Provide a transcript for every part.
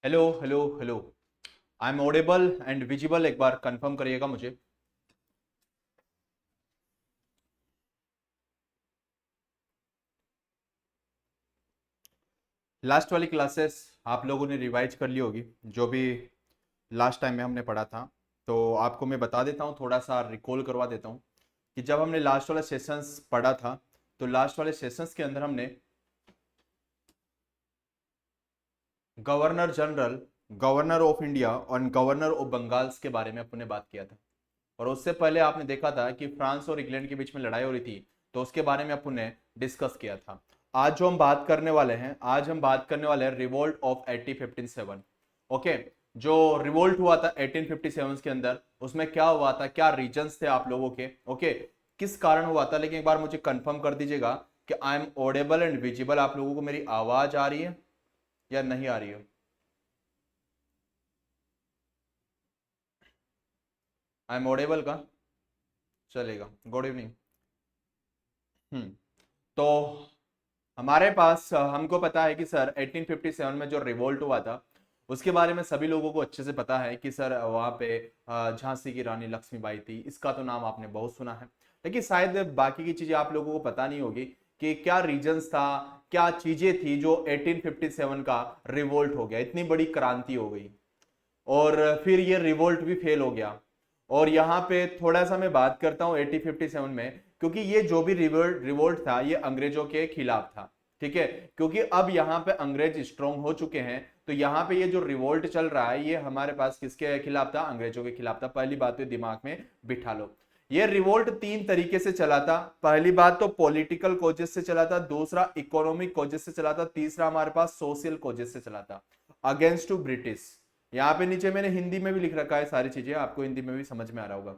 Hello hello hello. I am audible and visible, एक बार confirm करिएगा मुझे। लास्ट वाली क्लासेस आप लोगों ने रिवाइज कर ली होगी, जो भी लास्ट टाइम में हमने पढ़ा था। तो आपको मैं बता देता हूँ, थोड़ा सा रिकॉल करवा देता हूँ कि जब हमने लास्ट वाला सेशंस पढ़ा था, तो लास्ट वाले सेशंस के अंदर हमने governor general, governor of India और गवर्नर ऑफ बंगाल्स के बारे में अपन ने बात किया था। और उससे पहले आपने देखा था कि फ्रांस और इंग्लैंड के बीच में लड़ाई हो रही थी, तो उसके बारे में अपन ने डिस्कस किया था। आज जो हम बात करने वाले हैं, आज हम बात करने वाले हैं रिवोल्ट ऑफ 1857। ओके, जो रिवोल्ट हुआ था 1857 के अंदर, उसमें क्या हुआ था, क्या रीजंस थे आप लोगों के, ओके, किस कारण हुआ था। लेकिन एक बार मुझे कंफर्म कर दीजिएगा कि I am audible and visible, आप लोगों को मेरी आवाज आ रही है या नहीं आ रही है। आई एम ऑडेबल का चलेगा। Good evening. हम्म। तो हमारे पास हमको पता है कि सर 1857 में जो रिवोल्ट हुआ था, उसके बारे में सभी लोगों को अच्छे से पता है कि सर वहां पे झांसी की रानी लक्ष्मीबाई थी। इसका तो नाम आपने बहुत सुना है, लेकिन शायद बाकी की चीजें आप लोगों को पता नहीं होगी कि क्या रीजंस था, क्या चीजें थी जो 1857 का रिवोल्ट हो गया, इतनी बड़ी क्रांति हो गई और फिर ये रिवोल्ट भी फेल हो गया। और यहाँ पे थोड़ा सा मैं बात करता हूँ 1857 में, क्योंकि ये जो भी रिवोल्ट रिवोल्ट था ये अंग्रेजों के खिलाफ था। ठीक है, क्योंकि अब यहाँ पे अंग्रेज स्ट्रांग हो चुके हैं, तो यहाँ पे ये जो रिवोल्ट चल रहा है ये हमारे पास किसके खिलाफ था, अंग्रेजों के खिलाफ था। पहली बात तो दिमाग में बिठा लो। ये रिवोल्ट तीन तरीके से चला था। पहली बात तो पॉलिटिकल कोजेस से चला था, दूसरा इकोनॉमिक कोजेस से चला था, तीसरा हमारे पास सोशल कोजेस से चला था, अगेंस्ट टू ब्रिटिश। यहाँ पे नीचे मैंने हिंदी में भी लिख रखा है, सारी चीजें आपको हिंदी में भी समझ में आ रहा होगा।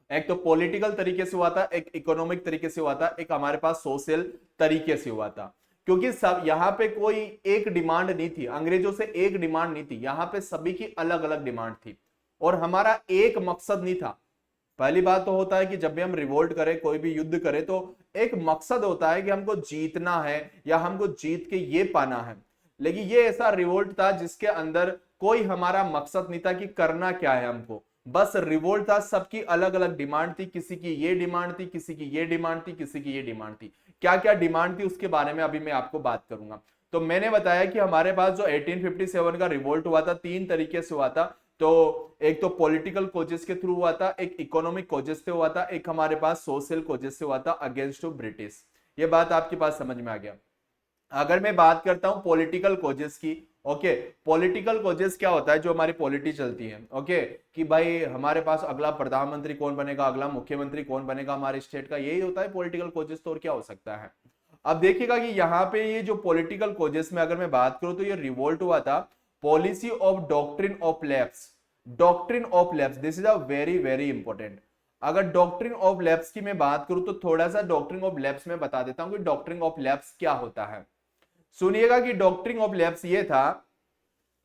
एक तो पॉलिटिकल तरीके से हुआ था, एक इकोनॉमिक तरीके से हुआ था, एक हमारे पास सोशल तरीके से हुआ था। क्योंकि सब यहाँ पे कोई एक डिमांड नहीं थी, अंग्रेजों से एक डिमांड नहीं थी, यहाँ पे सभी की अलग अलग डिमांड थी और हमारा एक मकसद नहीं था। पहली बात तो होता है कि जब भी हम रिवोल्ट करें, कोई भी युद्ध करें, तो एक मकसद होता है कि हमको जीतना है या हमको जीत के ये पाना है। लेकिन ये ऐसा रिवोल्ट था जिसके अंदर कोई हमारा मकसद नहीं था कि करना क्या है हमको, बस रिवोल्ट था। सबकी अलग अलग डिमांड थी, किसी की ये डिमांड थी, किसी की ये डिमांड थी, किसी की ये डिमांड थी। क्या क्या डिमांड थी उसके बारे में अभी मैं आपको बात करूंगा। तो मैंने बताया कि हमारे पास जो 1857 का रिवोल्ट हुआ था, तीन तरीके से हुआ था। तो एक तो पॉलिटिकल कोजेस के थ्रू हुआ था, एक इकोनॉमिक कोजेस से हुआ था, एक हमारे पास सोशल कोजेस से हुआ था अगेंस्ट टू ब्रिटिश। ये बात आपके पास समझ में आ गया। अगर मैं बात करता हूं पॉलिटिकल कोजेस की, ओके, पॉलिटिकल कोजेस क्या होता है, जो हमारी पॉलिटी चलती है, ओके, कि भाई हमारे पास अगला प्रधानमंत्री कौन बनेगा, अगला मुख्यमंत्री कौन बनेगा हमारे स्टेट का, यही होता है पॉलिटिकल कोजेस। तो और क्या हो सकता है। अब देखिएगा कि यहाँ पे ये जो पॉलिटिकल कोजेस में अगर मैं बात करूं, तो ये रिवोल्ट हुआ था policy of doctrine of lapse. Doctrine of lapse, this is a very very important. अगर डॉक्ट्रिन ऑफ लैप्स की मैं बात करूं, तो थोड़ा सा डॉक्ट्रिन ऑफ लैप्स में बता देता हूं कि डॉक्ट्रिन ऑफ लैप्स क्या होता है। सुनिएगा कि डॉक्ट्रिन ऑफ लैप्स ये था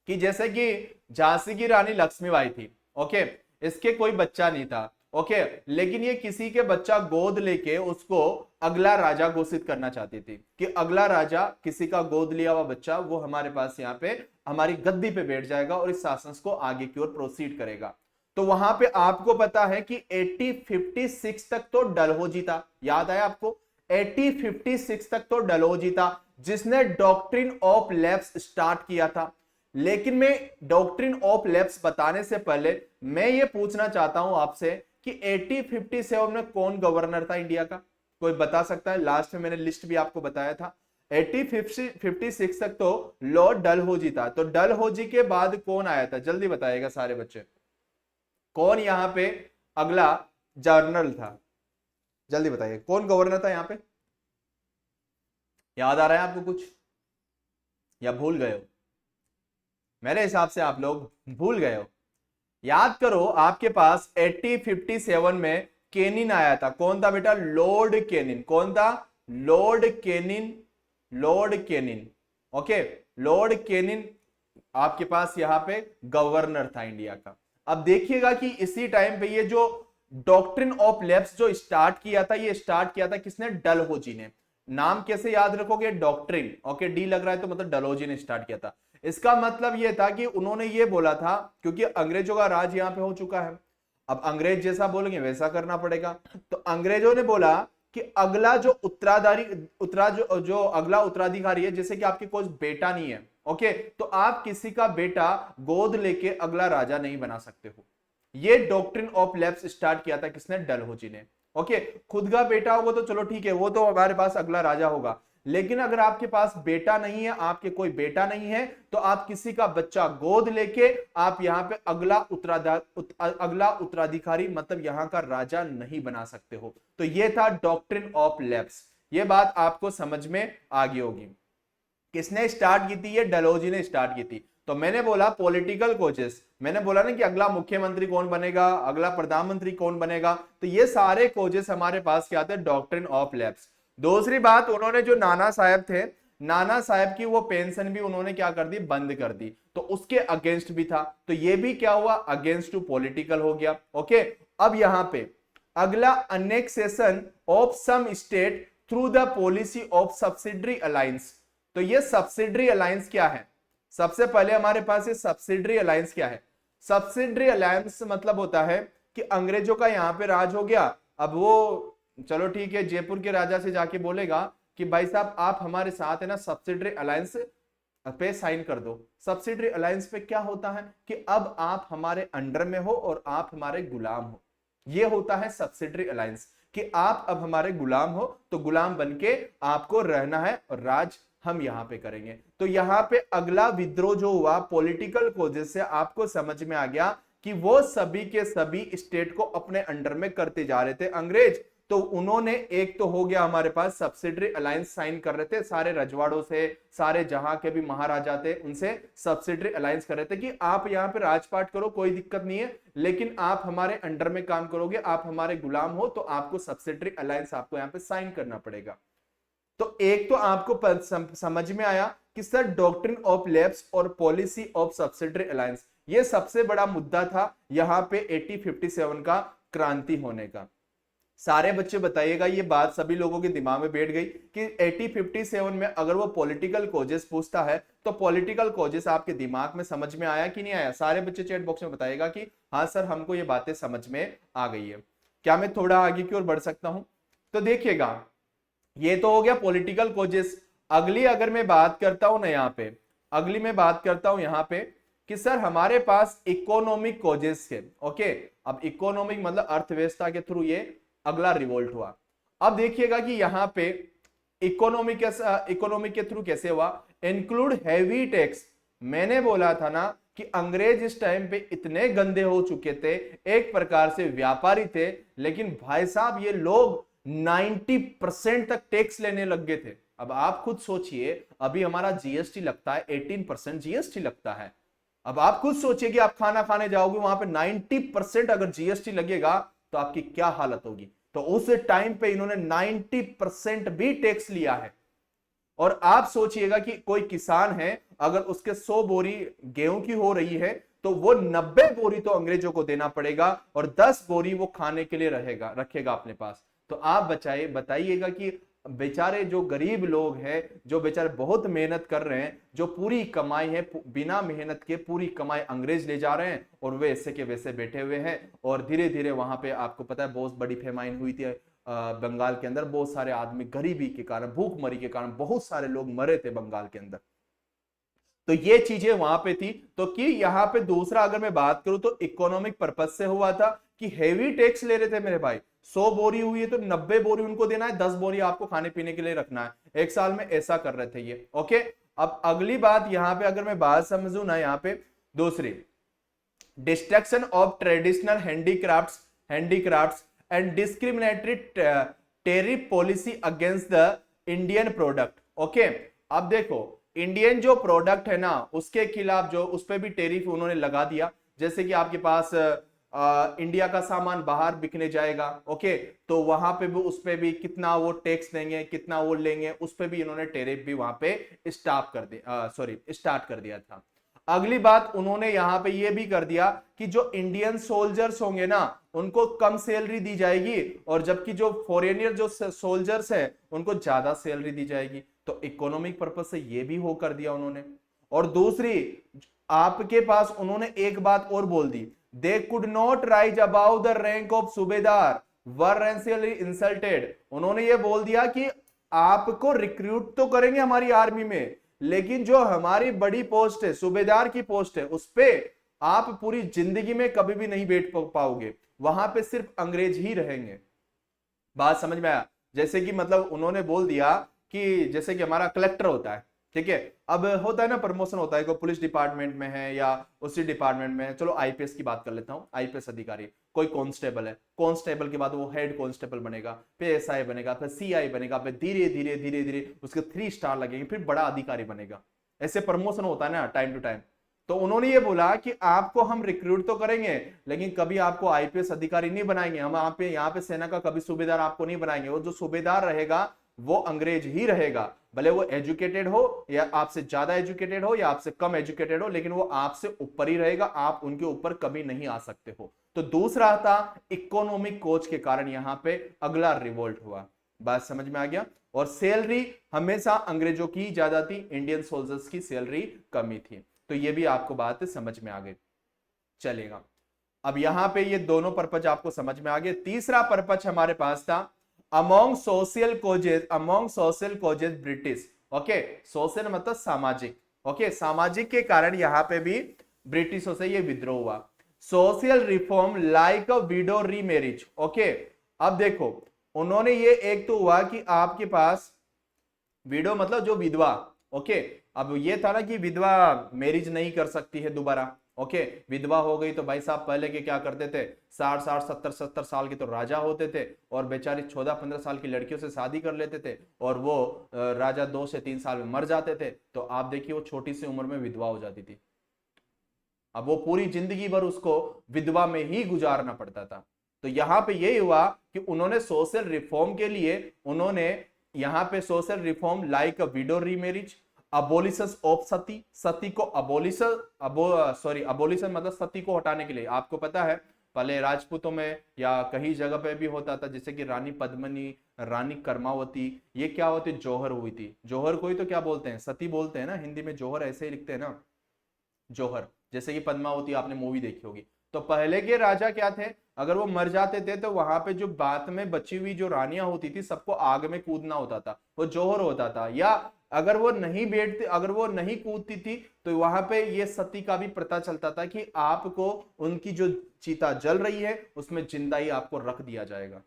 कि जैसे कि झांसी की रानी लक्ष्मीबाई थी, ओके, इसके कोई बच्चा नहीं था, ओके, लेकिन ये किसी के बच्चा गोद लेके उसको अगला राजा घोषित करना चाहती थी कि अगला राजा, किसी का गोद लिया हुआ बच्चा, वो हमारे पास यहाँ पे हमारी गद्दी पे बैठ जाएगा और इस शासन को आगे की ओर प्रोसीड करेगा। तो वहां पे आपको पता है कि 1856 तक तो डलहौजी था, याद आया आपको, 1856 तक तो डलहौजी था जिसने डॉक्ट्रिन ऑफ लैप्स स्टार्ट किया था। लेकिन मैं डॉक्ट्रिन ऑफ लैप्स बताने से पहले मैं ये पूछना चाहता हूं आपसे कि 1857 में कौन गवर्नर था इंडिया का, कोई बता सकता है। लास्ट में मैंने लिस्ट भी आपको बताया था। 1856 तक तो लॉर्ड डलहौजी था, तो डलहौजी के बाद कौन आया था, जल्दी बताइएगा सारे बच्चे, कौन यहां पे अगला जनरल था, जल्दी बताइए कौन गवर्नर था यहां पे। याद आ रहा है आपको कुछ या भूल गए हो। मेरे हिसाब से आप लोग भूल गए हो। याद करो, आपके पास 1857 में केनिन आया था। कौन था बेटा, लॉर्ड केनिन। कौन था, Lord Kenin, Lord Kenin, okay, Lord Kenin आपके पास यहां पे गवर्नर था इंडिया का। अब देखिएगा कि इसी टाइम पे ये जो डॉक्ट्रिन ऑफ लैप्स जो स्टार्ट किया था, ये स्टार्ट किया था किसने, डलहौजी ने। नाम कैसे याद रखोगे, डॉक्ट्रिन, ओके, डी लग रहा है तो मतलब डलहौजी ने स्टार्ट किया था। इसका मतलब यह था कि उन्होंने ये बोला था, क्योंकि अंग्रेजों का राज यहां पे हो चुका है, अब अंग्रेज जैसा बोलेंगे वैसा करना पड़ेगा। तो अंग्रेजों ने बोला कि अगला जो उत्तराधारी जो अगला उत्तराधिकारी है, जैसे कि आपके कोई बेटा नहीं है, ओके, तो आप किसी का बेटा गोद लेके अगला राजा नहीं बना सकते हो। ये डॉक्ट्रिन ऑफ लैप्स स्टार्ट किया था किसने? डलहौजी ने। ओके, खुद का बेटा होगा तो चलो ठीक है, वो तो हमारे पास अगला राजा होगा, लेकिन अगर आपके पास बेटा नहीं है, आपके कोई बेटा नहीं है, तो आप किसी का बच्चा गोद लेके आप यहां पे अगला उत्तराधिकारी मतलब यहां का राजा नहीं बना सकते हो। तो ये था डॉक्ट्रिन ऑफ लैप्स। ये बात आपको समझ में आ गई होगी। किसने स्टार्ट की थी? ये डलहौजी ने स्टार्ट की थी। तो मैंने बोला पॉलिटिकल कोजेस, मैंने बोला ना कि अगला मुख्यमंत्री कौन बनेगा, अगला प्रधानमंत्री कौन बनेगा, तो ये सारे कोजेस हमारे पास क्या आते हैं? Doctrine of lapse. दूसरी बात, उन्होंने जो नाना साहब थे, नाना साहब की वो पेंशन भी उन्होंने क्या कर दी? बंद कर दी। तो उसके अगेंस्ट भी था, तो ये भी क्या हुआ? अगेंस्ट टू पॉलिटिकल हो गया। ओके, अब यहां पे अगला, annexation of some state through the policy of subsidiary alliance. तो ये सब्सिडरी अलायंस क्या है? सबसे पहले हमारे पास ये सब्सिडरी अलायंस क्या है? सब्सिडरी अलायंस मतलब होता है कि अंग्रेजों का यहां पे राज हो गया, अब वो चलो ठीक है जयपुर के राजा से जाके बोलेगा कि भाई साहब आप हमारे साथ है ना सब्सिडरी अलायंस पे साइन कर दो। सब्सिडरी अलायंस पे क्या होता है कि अब आप हमारे अंडर में हो और आप हमारे गुलाम हो। ये होता है सब्सिडरी अलायंस, कि आप अब हमारे गुलाम हो, तो गुलाम बनके आपको रहना है और राज हम यहां पे करेंगे। तो यहां पे अगला विद्रोह जो हुआ पॉलिटिकल कोजेस से, आपको समझ में आ गया कि वो सभी के सभी स्टेट को अपने अंडर में करते जा रहे थे अंग्रेज। तो उन्होंने, एक तो हो गया हमारे पास सब्सिडरी अलायंस साइन कर रहे थे सारे रजवाड़ों से, सारे जहां के भी महाराजा थे उनसे सब्सिडरी अलायंस कर रहे थे कि आप यहां पे राजपाट करो, कोई दिक्कत नहीं है, लेकिन आप हमारे अंडर में काम करोगे, आप हमारे गुलाम हो, तो आपको सब्सिडरी अलायंस आपको यहां पे साइन करना पड़ेगा। तो एक तो आपको समझ में आया कि सर डॉक्ट्रिन ऑफ लैप्स और पॉलिसी ऑफ सब्सिडरी अलायंस, ये सबसे बड़ा मुद्दा था यहां पे 1857 का क्रांति होने का। सारे बच्चे बताइएगा, ये बात सभी लोगों के दिमाग में बैठ गई कि 1857 में अगर वो पॉलिटिकल कॉजेस पूछता है, तो पॉलिटिकल कॉजेस आपके दिमाग में समझ में आया कि नहीं आया? सारे बच्चे चैट बॉक्स में बताइएगा कि हाँ सर हमको ये बातें समझ में आ गई है। क्या मैं थोड़ा आगे की ओर बढ़ सकता हूं? तो देखिएगा, ये तो हो गया पॉलिटिकल कॉजेस। अगली अगर मैं बात करता हूं ना यहाँ पे, अगली मैं बात करता हूं यहाँ पे कि सर हमारे पास इकोनॉमिक कॉजेस है। ओके, अब इकोनॉमिक मतलब अर्थव्यवस्था के थ्रू ये अगला रिवोल्ट हुआ। अब देखिएगा कि यहां पे इकोनॉमिक के थ्रू कैसे हुआ? Include heavy tax. मैंने बोला था ना कि अंग्रेज इस टाइम पे इतने गंदे हो चुके थे, एक प्रकार से व्यापारी थे, लेकिन भाई साहब ये लोग 90% तक टैक्स लेने लग गए थे। अब आप खुद सोचिए, अभी हमारा जीएसटी लगता है 18% जीएसटी लगता है। अब आप खुद सोचिए कि आप खाना खाने जाओगे, वहां पे 90% अगर जीएसटी लगेगा तो आपकी क्या हालत होगी। तो उस टाइम पे इन्होंने 90% भी टैक्स लिया है। और आप सोचिएगा कि कोई किसान है, अगर उसके 100 बोरी गेहूं की हो रही है, तो वो 90 बोरी तो अंग्रेजों को देना पड़ेगा और 10 बोरी वो खाने के लिए रखेगा अपने पास। तो आप बताइएगा कि बेचारे जो गरीब लोग हैं, जो बेचारे बहुत मेहनत कर रहे हैं, जो पूरी कमाई है बिना मेहनत के पूरी कमाई अंग्रेज ले जा रहे हैं, और वे ऐसे के वैसे बैठे हुए हैं। और धीरे धीरे वहां पे आपको पता है बहुत बड़ी फेमाइन हुई थी बंगाल के अंदर, बहुत सारे आदमी गरीबी के कारण, भूखमरी के कारण बहुत सारे लोग मरे थे बंगाल के अंदर। तो ये चीजें वहां पे थी। तो कि यहां पे दूसरा अगर मैं बात करूं तो इकोनॉमिक पर्पज से हुआ था कि हेवी टैक्स ले रहे थे मेरे भाई। 100 बोरी हुई है तो 90 बोरी उनको देना है, 10 बोरी आपको खाने पीने के लिए रखना है। एक साल में ऐसा कर रहे थे ये। ओके, अब अगली बात यहां पे अगर मैं बात समझू ना, यहां पे दूसरी, destruction of traditional handicrafts and discriminatory tariff policy against the Indian product. Okay, अब देखो इंडियन जो प्रोडक्ट है ना उसके खिलाफ जो उस पर भी टेरिफ उन्होंने लगा दिया। जैसे कि आपके पास इंडिया का सामान बाहर बिकने जाएगा, ओके, तो वहां पे भी उस पे भी कितना वो टैक्स देंगे, कितना वो लेंगे, उस पे भी इन्होंने टेरिफ भी वहां पे स्टार्ट कर दिया था। अगली बात उन्होंने यहां पे ये भी कर दिया कि जो इंडियन सोल्जर्स होंगे ना उनको कम सैलरी दी जाएगी, और जबकि जो फॉरेनियर जो सोल्जर्स है उनको ज्यादा सैलरी दी जाएगी। तो इकोनॉमिक पर्पज से ये भी हो कर दिया उन्होंने। और दूसरी, आपके पास उन्होंने एक बात और बोल दी, they could not rise above the rank of subedar, were रेंशियली insulted. उन्होंने ये बोल दिया कि आपको रिक्रूट तो करेंगे हमारी आर्मी में, लेकिन जो हमारी बड़ी पोस्ट है, सूबेदार की पोस्ट है, उस पे आप पूरी जिंदगी में कभी भी नहीं बैठ पाओगे, वहां पे सिर्फ अंग्रेज ही रहेंगे। बात समझ में आया? जैसे कि मतलब उन्होंने बोल दिया कि जैसे कि हमारा कलेक्टर होता है, ठीक है, अब होता है ना प्रमोशन होता है, कोई पुलिस डिपार्टमेंट में है या उसी डिपार्टमेंट में है, चलो आईपीएस की बात कर लेता हूं, आईपीएस अधिकारी, कोई कांस्टेबल है, कांस्टेबल के बाद वो हेड कांस्टेबल बनेगा, फिर एसआई बनेगा, फिर सीआई बनेगा, फिर धीरे धीरे धीरे धीरे उसके 3 स्टार लगेंगे, फिर बड़ा अधिकारी बनेगा। ऐसे प्रमोशन होता है ना टाइम टू टाइम। तो उन्होंने ये बोला कि आपको हम रिक्रूट तो करेंगे, लेकिन कभी आपको आईपीएस अधिकारी नहीं बनाएंगे, हम यहाँ पे सेना का कभी सूबेदार आपको नहीं बनाएंगे। वो जो सूबेदार रहेगा वो अंग्रेज ही रहेगा, भले वो एजुकेटेड हो या आपसे ज्यादा एजुकेटेड हो या आपसे कम एजुकेटेड हो, लेकिन वो आपसे ऊपर ही रहेगा, आप उनके ऊपर कभी नहीं आ सकते हो। तो दूसरा था इकोनॉमिक कोच के कारण यहां पे अगला रिवोल्ट हुआ। बात समझ में आ गया? और सैलरी हमेशा अंग्रेजों की ज्यादा थी, इंडियन सोल्जर्स की सैलरी कमी थी। तो ये भी आपको बात समझ में आ गई, चलेगा। अब यहां पे ये दोनों पर्पज आपको समझ में आ गए। तीसरा पर्पज हमारे पास था among social causes British. Okay, social मतलब सामाजिक, ओके, सामाजिक के कारण यहां पे भी ब्रिटिशों से ये विद्रोह हुआ। Social reform like a widow remarriage. Okay, अब देखो उन्होंने ये एक तो हुआ कि आपके पास विडो मतलब जो विधवा, ओके, अब ये था ना कि विधवा मैरिज नहीं कर सकती है दोबारा, ओके, विधवा हो गई तो भाई साहब पहले के क्या करते थे, 60 70 साल के तो राजा होते थे और बेचारी 14 15 साल की लड़कियों से शादी कर लेते थे और वो राजा 2 से 3 साल में मर जाते थे। तो आप देखिए वो छोटी सी उम्र में विधवा हो जाती थी, अब वो पूरी जिंदगी भर उसको विधवा में ही गुजारना पड़ता था। तो यहां पे यही हुआ कि उन्होंने सोशल रिफॉर्म के लिए उन्होंने यहां पे social reform like a widow remarriage, abolition of sati, sati को अबोलिशन मतलब सती को हटाने के लिए। आपको पता है पहले राजपूतों में या कहीं जगह पे भी होता था, जैसे कि रानी पद्मनी, रानी कर्मावती, ये क्या होती, जौहर हुई थी। जौहर को ही तो क्या बोलते हैं, सती बोलते हैं ना, हिंदी में जौहर ऐसे ही लिखते हैं ना, जौहर। जैसे कि पद्मावती आपने मूवी देखी होगी। तो पहले के राजा क्या थे, अगर वो मर जाते थे तो वहां पे जो बाद में बची हुई जो रानियां होती थी सबको आग में कूदना होता था, वो जौहर होता था। या अगर वो नहीं बैठती, अगर वो नहीं कूदती थी तो वहां पे ये सती का भी पता चलता था कि आपको उनकी जो चिता जल रही है उसमें जिंदा ही आपको रख दिया जाएगा।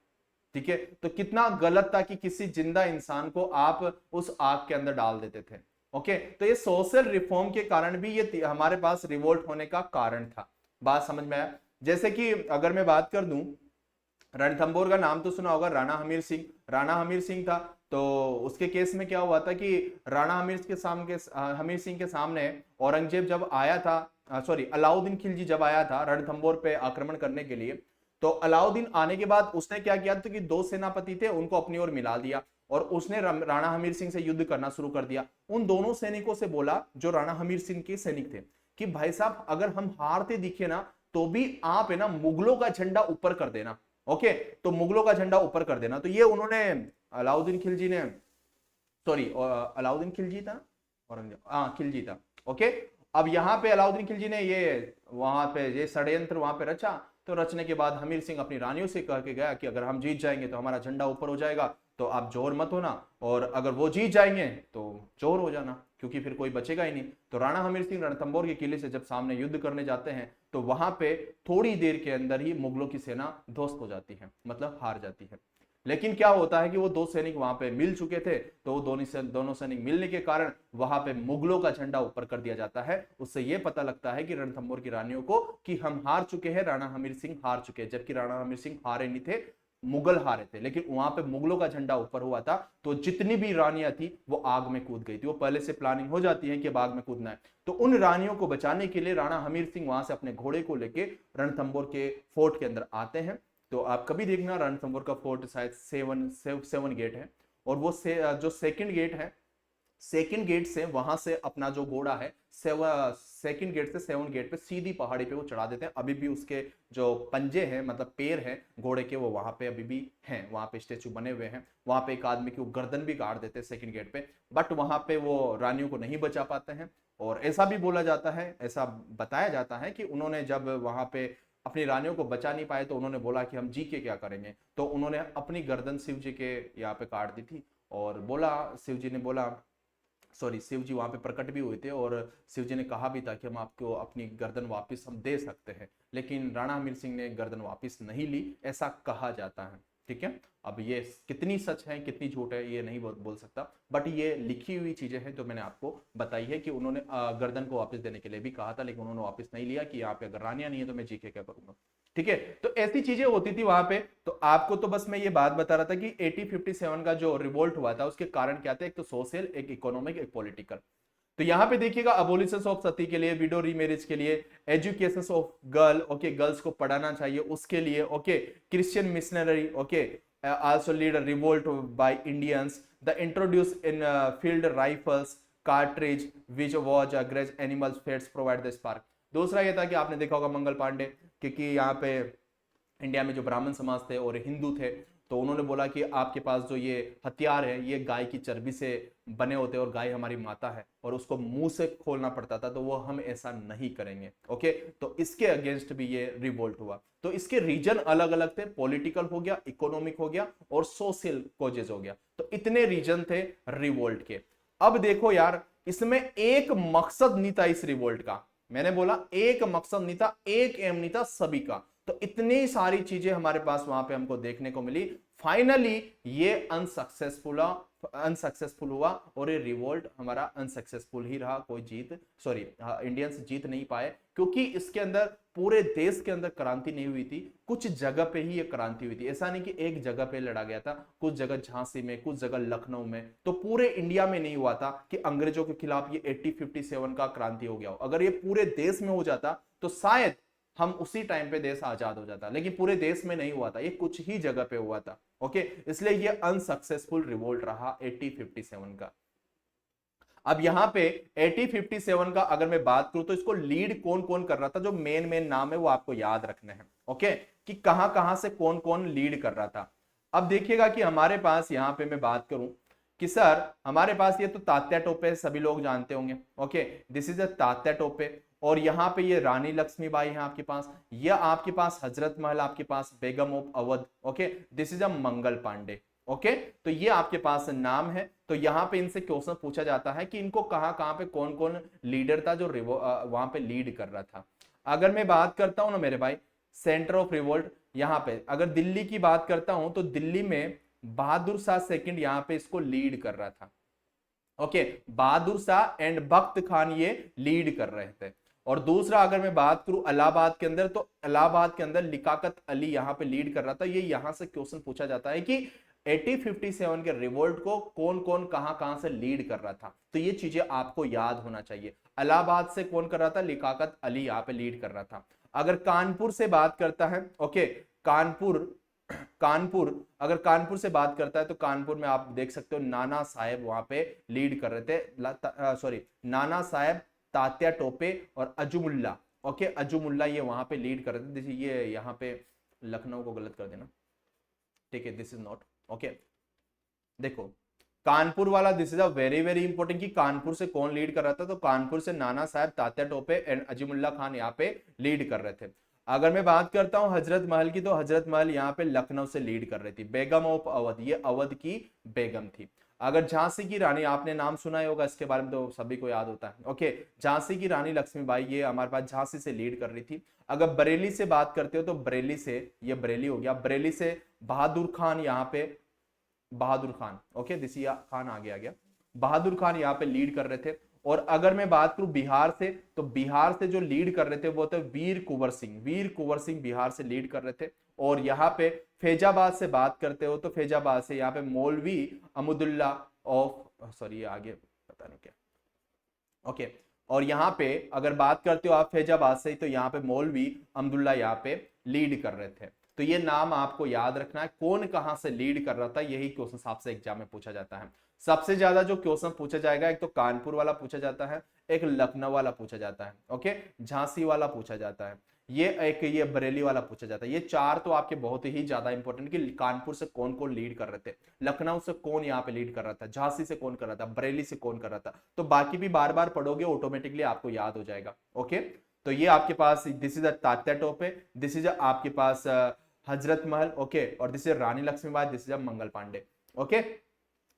ठीक है, तो कितना गलत था कि किसी जिंदा इंसान को आप उस आग के अंदर डाल देते थे। ओके, तो ये सोशल रिफॉर्म के कारण भी ये हमारे पास रिवोल्ट होने का कारण था। बात समझ में आया? जैसे कि अगर मैं बात कर दूं, रणथंभौर का नाम तो सुना होगा, राणा हमीर सिंह, राणा हमीर सिंह था। तो उसके केस में क्या हुआ था कि राणा हमीर सिंह के सामने औरंगजेब जब आया था, सॉरी अलाउद्दीन खिलजी जब आया था रणथंभौर पे आक्रमण करने के लिए, तो अलाउद्दीन आने के बाद उसने क्या किया था कि 2 सेनापति थे उनको अपनी ओर मिला दिया और उसने राणा हमीर सिंह से युद्ध करना शुरू कर दिया। उन दोनों सैनिकों से बोला जो राणा हमीर सिंह के सैनिक थे कि भाई साहब अगर हम हारते दिखे ना तो भी आप है ना मुगलों का झंडा ऊपर कर देना। ओके, तो मुगलों का झंडा ऊपर कर देना। तो ये उन्होंने अलाउद्दीन खिलजी ने, सॉरी अलाउद्दीन खिलजी था, औरंगजेब, हाँ खिलजी था। ओके, अब यहाँ पे अलाउद्दीन खिलजी ने ये वहां पे ये षड्यंत्र वहां पे रचा। तो रचने के बाद हमीर सिंह अपनी रानियों से कह के गया कि अगर हम जीत जाएंगे तो हमारा झंडा ऊपर हो जाएगा, तो आप जोर मत होना, और अगर वो जीत जाएंगे तो जोर हो जाना, क्योंकि फिर कोई बचेगा ही नहीं। तो राणा हमीर सिंह रणथंभौर के किले से जब सामने युद्ध करने जाते हैं तो वहां पे थोड़ी देर के अंदर ही मुगलों की सेना ध्वस्त हो जाती है, मतलब हार जाती है। लेकिन क्या होता है कि वो 2 सैनिक वहां पे मिल चुके थे, तो वो दोनों सैनिक मिलने के कारण वहां पे मुगलों का झंडा ऊपर कर दिया जाता है। उससे ये पता लगता है कि रणथंभौर की रानियों को कि हम हार चुके हैं, राणा हमीर सिंह हार चुके हैं, जबकि राणा हमीर सिंह हारे नहीं थे, मुगल हारे थे। लेकिन वहां पे मुगलों का झंडा ऊपर हुआ था, तो जितनी भी रानियां थी वो आग में कूद गई थी। वो पहले से प्लानिंग हो जाती है कि अब आग में कूदना है। तो उन रानियों को बचाने के लिए राणा हमीर सिंह वहां से अपने घोड़े को लेके रणथंभौर के फोर्ट के अंदर आते हैं। तो आप कभी देखना रणथंभौर का फोर्ट शायद 7 गेट है, और वो जो सेकंड गेट है, सेकंड गेट से वहां से अपना जो घोड़ा है सेकंड गेट से 7 गेट पे सीधी पहाड़ी पे वो चढ़ा देते हैं। अभी भी उसके जो पंजे हैं मतलब पैर हैं घोड़े के, वो वहां पे अभी भी हैं, वहां पे स्टेचू बने हुए हैं। वहां पे एक आदमी की गर्दन भी काट देते हैं सेकंड गेट पे, बट वहां पे वो रानियों को नहीं बचा पाते हैं और ऐसा भी बोला जाता है, ऐसा बताया जाता है कि उन्होंने जब वहां पे अपनी रानियों को बचा नहीं पाए तो उन्होंने बोला कि हम जी के क्या करेंगे, तो उन्होंने अपनी गर्दन शिव जी के यहाँ पे काट दी थी और बोला, शिव जी ने बोला, सॉरी शिव जी वहां पे प्रकट भी हुए थे और शिव जी ने कहा भी था कि हम आपको अपनी गर्दन वापस हम दे सकते हैं, लेकिन राणा हमीर सिंह ने गर्दन वापस नहीं ली, ऐसा कहा जाता है। ठीक है, अब ये कितनी सच है कितनी झूठ है ये नहीं बोल सकता, बट ये लिखी हुई चीजें हैं जो मैंने आपको बताई है कि उन्होंने गर्दन को वापस देने के लिए भी कहा था, लेकिन उन्होंने वापस नहीं लिया कि यहाँ पे अगर रानियां नहीं है तो मैं जी के क्या करूंगा। ठीक है, तो ऐसी चीजें होती थी वहां पे। तो आपको तो बस मैं ये बात बता रहा था कि 1857 का जो रिवोल्ट हुआ था उसके कारण क्या थे, एक तो सोशल, एक इकोनॉमिक, एक पॉलिटिकल। तो यहां पे देखिएगा अबोलिशन ऑफ सती के लिए, विडो रीमैरिज के लिए, education of girl, okay girls को पढ़ाना चाहिए उसके लिए, okay Christian missionary, okay also lead revolt by Indians, the introduce Enfield rifles cartridge which was greased animals fats provide the spark. दूसरा ये था कि आपने देखा होगा मंगल पांडे, क्योंकि यहाँ पे इंडिया में जो ब्राह्मण समाज थे और हिंदू थे, तो उन्होंने बोला कि आपके पास जो ये हथियार है ये गाय की चर्बी से बने होते हैं और गाय हमारी माता है और उसको मुंह से खोलना पड़ता था, तो वो हम ऐसा नहीं करेंगे। ओके, तो इसके अगेंस्ट भी ये रिवोल्ट हुआ। तो इसके रीजन अलग अलग थे, पॉलिटिकल हो गया, इकोनॉमिक हो गया और सोशल कॉजेज हो गया, तो इतने रीजन थे रिवोल्ट के। अब देखो यार, इसमें एक मकसद नहीं था इस रिवोल्ट का, मैंने बोला एक मकसद नहीं था, एक एम नहीं था सभी का। तो इतनी सारी चीजें हमारे पास वहां पे हमको देखने को मिली। फाइनली ये अनसक्सेसफुल हुआ और ये रिवोल्ट हमारा अनसक्सेसफुल ही रहा, कोई जीत, सॉरी इंडियंस जीत नहीं पाए, क्योंकि इसके अंदर पूरे देश के अंदर क्रांति नहीं हुई थी, कुछ जगह पे ही ये क्रांति हुई थी। ऐसा नहीं कि एक जगह पे लड़ा गया था, कुछ जगह झांसी में, कुछ जगह लखनऊ में, तो पूरे इंडिया में नहीं हुआ था कि अंग्रेजों के खिलाफ ये 1857 का क्रांति हो गया हो। अगर ये पूरे देश में हो जाता तो शायद हम उसी टाइम पे देश आजाद हो जाता, लेकिन पूरे देश में नहीं हुआ था, ये कुछ ही जगह पे हुआ था। ओके, इसलिए ये अनसक्सेसफुल रिवोल्ट रहा 1857 का। अब यहां पे 1857 का अगर मैं बात करूं तो इसको लीड कौन कौन कर रहा था, जो मेन मेन नाम है वो आपको याद रखने हैं। ओके, कि कहां कहां से कौन कौन लीड कर रहा था। अब देखिएगा कि हमारे पास यहां पे मैं बात करूं कि सर हमारे पास ये तो तात्या टोपे सभी लोग जानते होंगे। Okay, this is a Tatya Tope, और यहाँ पे ये रानी लक्ष्मीबाई है आपके पास, या आपके पास हजरत महल, आपके पास Begum of Awadh. Okay, this is a Mangal Pandey. Okay, तो ये आपके पास नाम है। तो यहाँ पे इनसे क्वेश्चन पूछा जाता है कि इनको कहाँ कहाँ पे कौन कौन लीडर था जो वहां पे लीड कर रहा था। अगर मैं बात करता हूं ना मेरे भाई सेंटर ऑफ रिवोल्ट, यहाँ पे अगर दिल्ली की बात करता हूं तो दिल्ली में बहादुर शाह सेकंड यहाँ पे इसको लीड कर रहा था। ओके, बहादुर शाह एंड बख्त खान ये लीड कर रहे थे। और दूसरा अगर मैं बात करूं इलाहाबाद के अंदर, तो इलाहाबाद के अंदर लियाकत अली यहां पे लीड कर रहा था। ये यहां से क्वेश्चन पूछा जाता है कि 1857 के रिवोल्ट को कौन कौन कहां कहां से लीड कर रहा था, तो ये चीजें आपको याद होना चाहिए। इलाहाबाद से कौन कर रहा था, लियाकत अली यहां पे लीड कर रहा था। अगर कानपुर से बात करता है, ओके कानपुर, कानपुर अगर कानपुर से बात करता है तो कानपुर में आप देख सकते हो नाना साहेब वहां पे लीड कर रहे थे, सॉरी नाना साहेब, तात्या टोपे और अजुमुल्ला। ओके, अजुमुल्ला ये वहां पे लीड कर रहे थे। ये यहाँ पे लखनऊ को गलत कर देना, ठीक है, दिस इज नॉट ओके। देखो कानपुर वाला, this is a very very important कि कानपुर से कौन लीड कर रहा था, तो कानपुर से नाना साहब, तात्या टोपे एंड अजीमुल्ला खान यहाँ पे लीड कर रहे थे। अगर मैं बात करता हूं हजरत महल की, तो हजरत महल यहाँ पे लखनऊ से लीड कर रही थी। बेगम ऑफ अवध, ये अवध की बेगम थी। अगर झांसी की रानी, आपने नाम सुना ही होगा इसके बारे में, तो सभी को याद होता है। ओके, झांसी की रानी लक्ष्मीबाई ये हमारे पास झांसी से लीड कर रही थी। अगर बरेली से बात करते हो तो बरेली से, ये बरेली हो गया, बरेली से बहादुर खान यहाँ पे, बहादुर खान, ओके दिसिया खान आगे आ गया, बहादुर खान यहाँ पे लीड कर रहे थे। और अगर मैं बात करूं बिहार से, तो बिहार से जो लीड कर रहे थे वो थे वीर कुंवर सिंह, वीर कुंवर सिंह बिहार से लीड कर रहे थे। और यहाँ पे फैजाबाद से बात करते हो तो फैजाबाद से यहाँ पे मौलवी अहमदुल्ला ऑफ, सॉरी आगे पता नहीं क्या, ओके। और यहाँ पे अगर बात करते हो आप फैजाबाद से, तो यहाँ पे मौलवी अहमदुल्ला यहाँ पे लीड कर रहे थे। तो ये नाम आपको याद रखना है, कौन कहां से लीड कर रहा था, यही क्वेश्चन आपसे एग्जाम में पूछा जाता है। सबसे ज्यादा जो क्वेश्चन पूछा जाएगा, एक तो कानपुर वाला पूछा जाता है, एक लखनऊ वाला पूछा जाता है, ओके झांसी वाला पूछा जाता है। ये एक ये बरेली वाला पूछा जाता है। ये चार तो आपके बहुत ही ज्यादा इंपॉर्टेंट कि कानपुर से कौन कौन लीड कर रहे थे, लखनऊ से कौन यहाँ पे लीड कर रहा था, झांसी से कौन कर रहा था, बरेली से कौन कर रहा था। तो बाकी भी बार बार पढ़ोगे ऑटोमेटिकली आपको याद हो जाएगा। ओके, तो ये आपके पास this is a Tatya Tope, this is आपके पास हजरत महल, ओके, और this is Rani Lakshmibai, this is Mangal Pandey. Okay,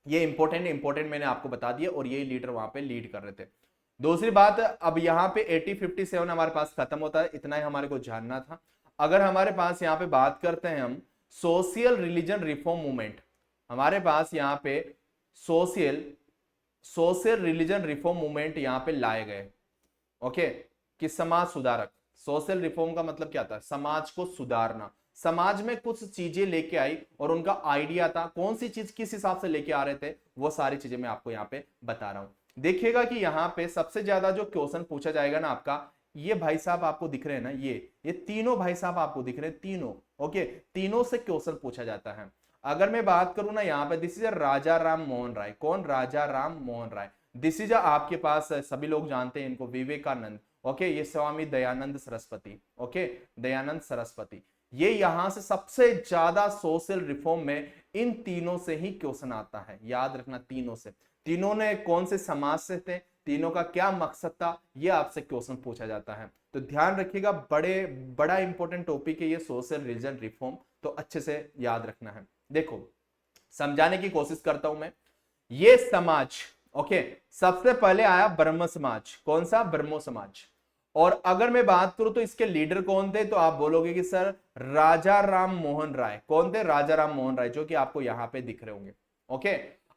ये इंपॉर्टेंट मैंने आपको बता दिया, और ये लीडर वहां पे लीड कर रहे थे। दूसरी बात, अब यहाँ पे 8057 हमारे पास खत्म होता है, इतना ही हमारे को जानना था। अगर हमारे पास यहाँ पे बात करते हैं हम सोशल रिलीजन रिफॉर्म मूवमेंट, हमारे पास यहाँ पे सोशल रिलीजन रिफॉर्म मूवमेंट यहाँ पे लाए गए। ओके, कि समाज सुधारक, सोशल रिफॉर्म का मतलब क्या था, समाज को सुधारना, समाज में कुछ चीजें लेके आई और उनका आइडिया था, कौन सी चीज किस हिसाब से लेके आ रहे थे, वो सारी चीजें मैं आपको यहाँ पे बता रहा हूं। देखिएगा कि यहाँ पे सबसे ज्यादा जो क्वेश्चन पूछा जाएगा ना आपका, ये भाई साहब आपको दिख रहे हैं ना, ये तीनों भाई साहब आपको दिख रहे हैं, तीनों। ओके, तीनों से क्वेश्चन पूछा जाता है। अगर मैं बात करूं ना यहाँ पे, दिस इज राजा राम मोहन राय। कौन, राजा राम मोहन राय। दिस इज आपके पास सभी लोग जानते हैं इनको, विवेकानंद। ओके, ये स्वामी दयानंद सरस्वती। ओके, दयानंद सरस्वती। ये यहां से सबसे ज्यादा सोशल रिफॉर्म में इन तीनों से ही क्वेश्चन आता है, याद रखना, तीनों से। तीनों ने कौन से समाज से थे, तीनों का क्या मकसद था, ये आपसे क्वेश्चन पूछा जाता है। तो ध्यान रखिएगा, बड़ा इंपॉर्टेंट टॉपिक है ये सोशल रिलीजन रिफॉर्म, तो अच्छे से याद रखना है। देखो, समझाने की कोशिश करता हूं मैं। ये समाज, ओके, सबसे पहले आया ब्रह्म समाज। कौन सा, ब्रह्मो समाज। और अगर मैं बात करूं तो इसके लीडर कौन थे, तो आप बोलोगे कि सर राजा राम मोहन राय। कौन थे, राजा राम मोहन राय, जो कि आपको यहां पे दिख रहे होंगे। ओके,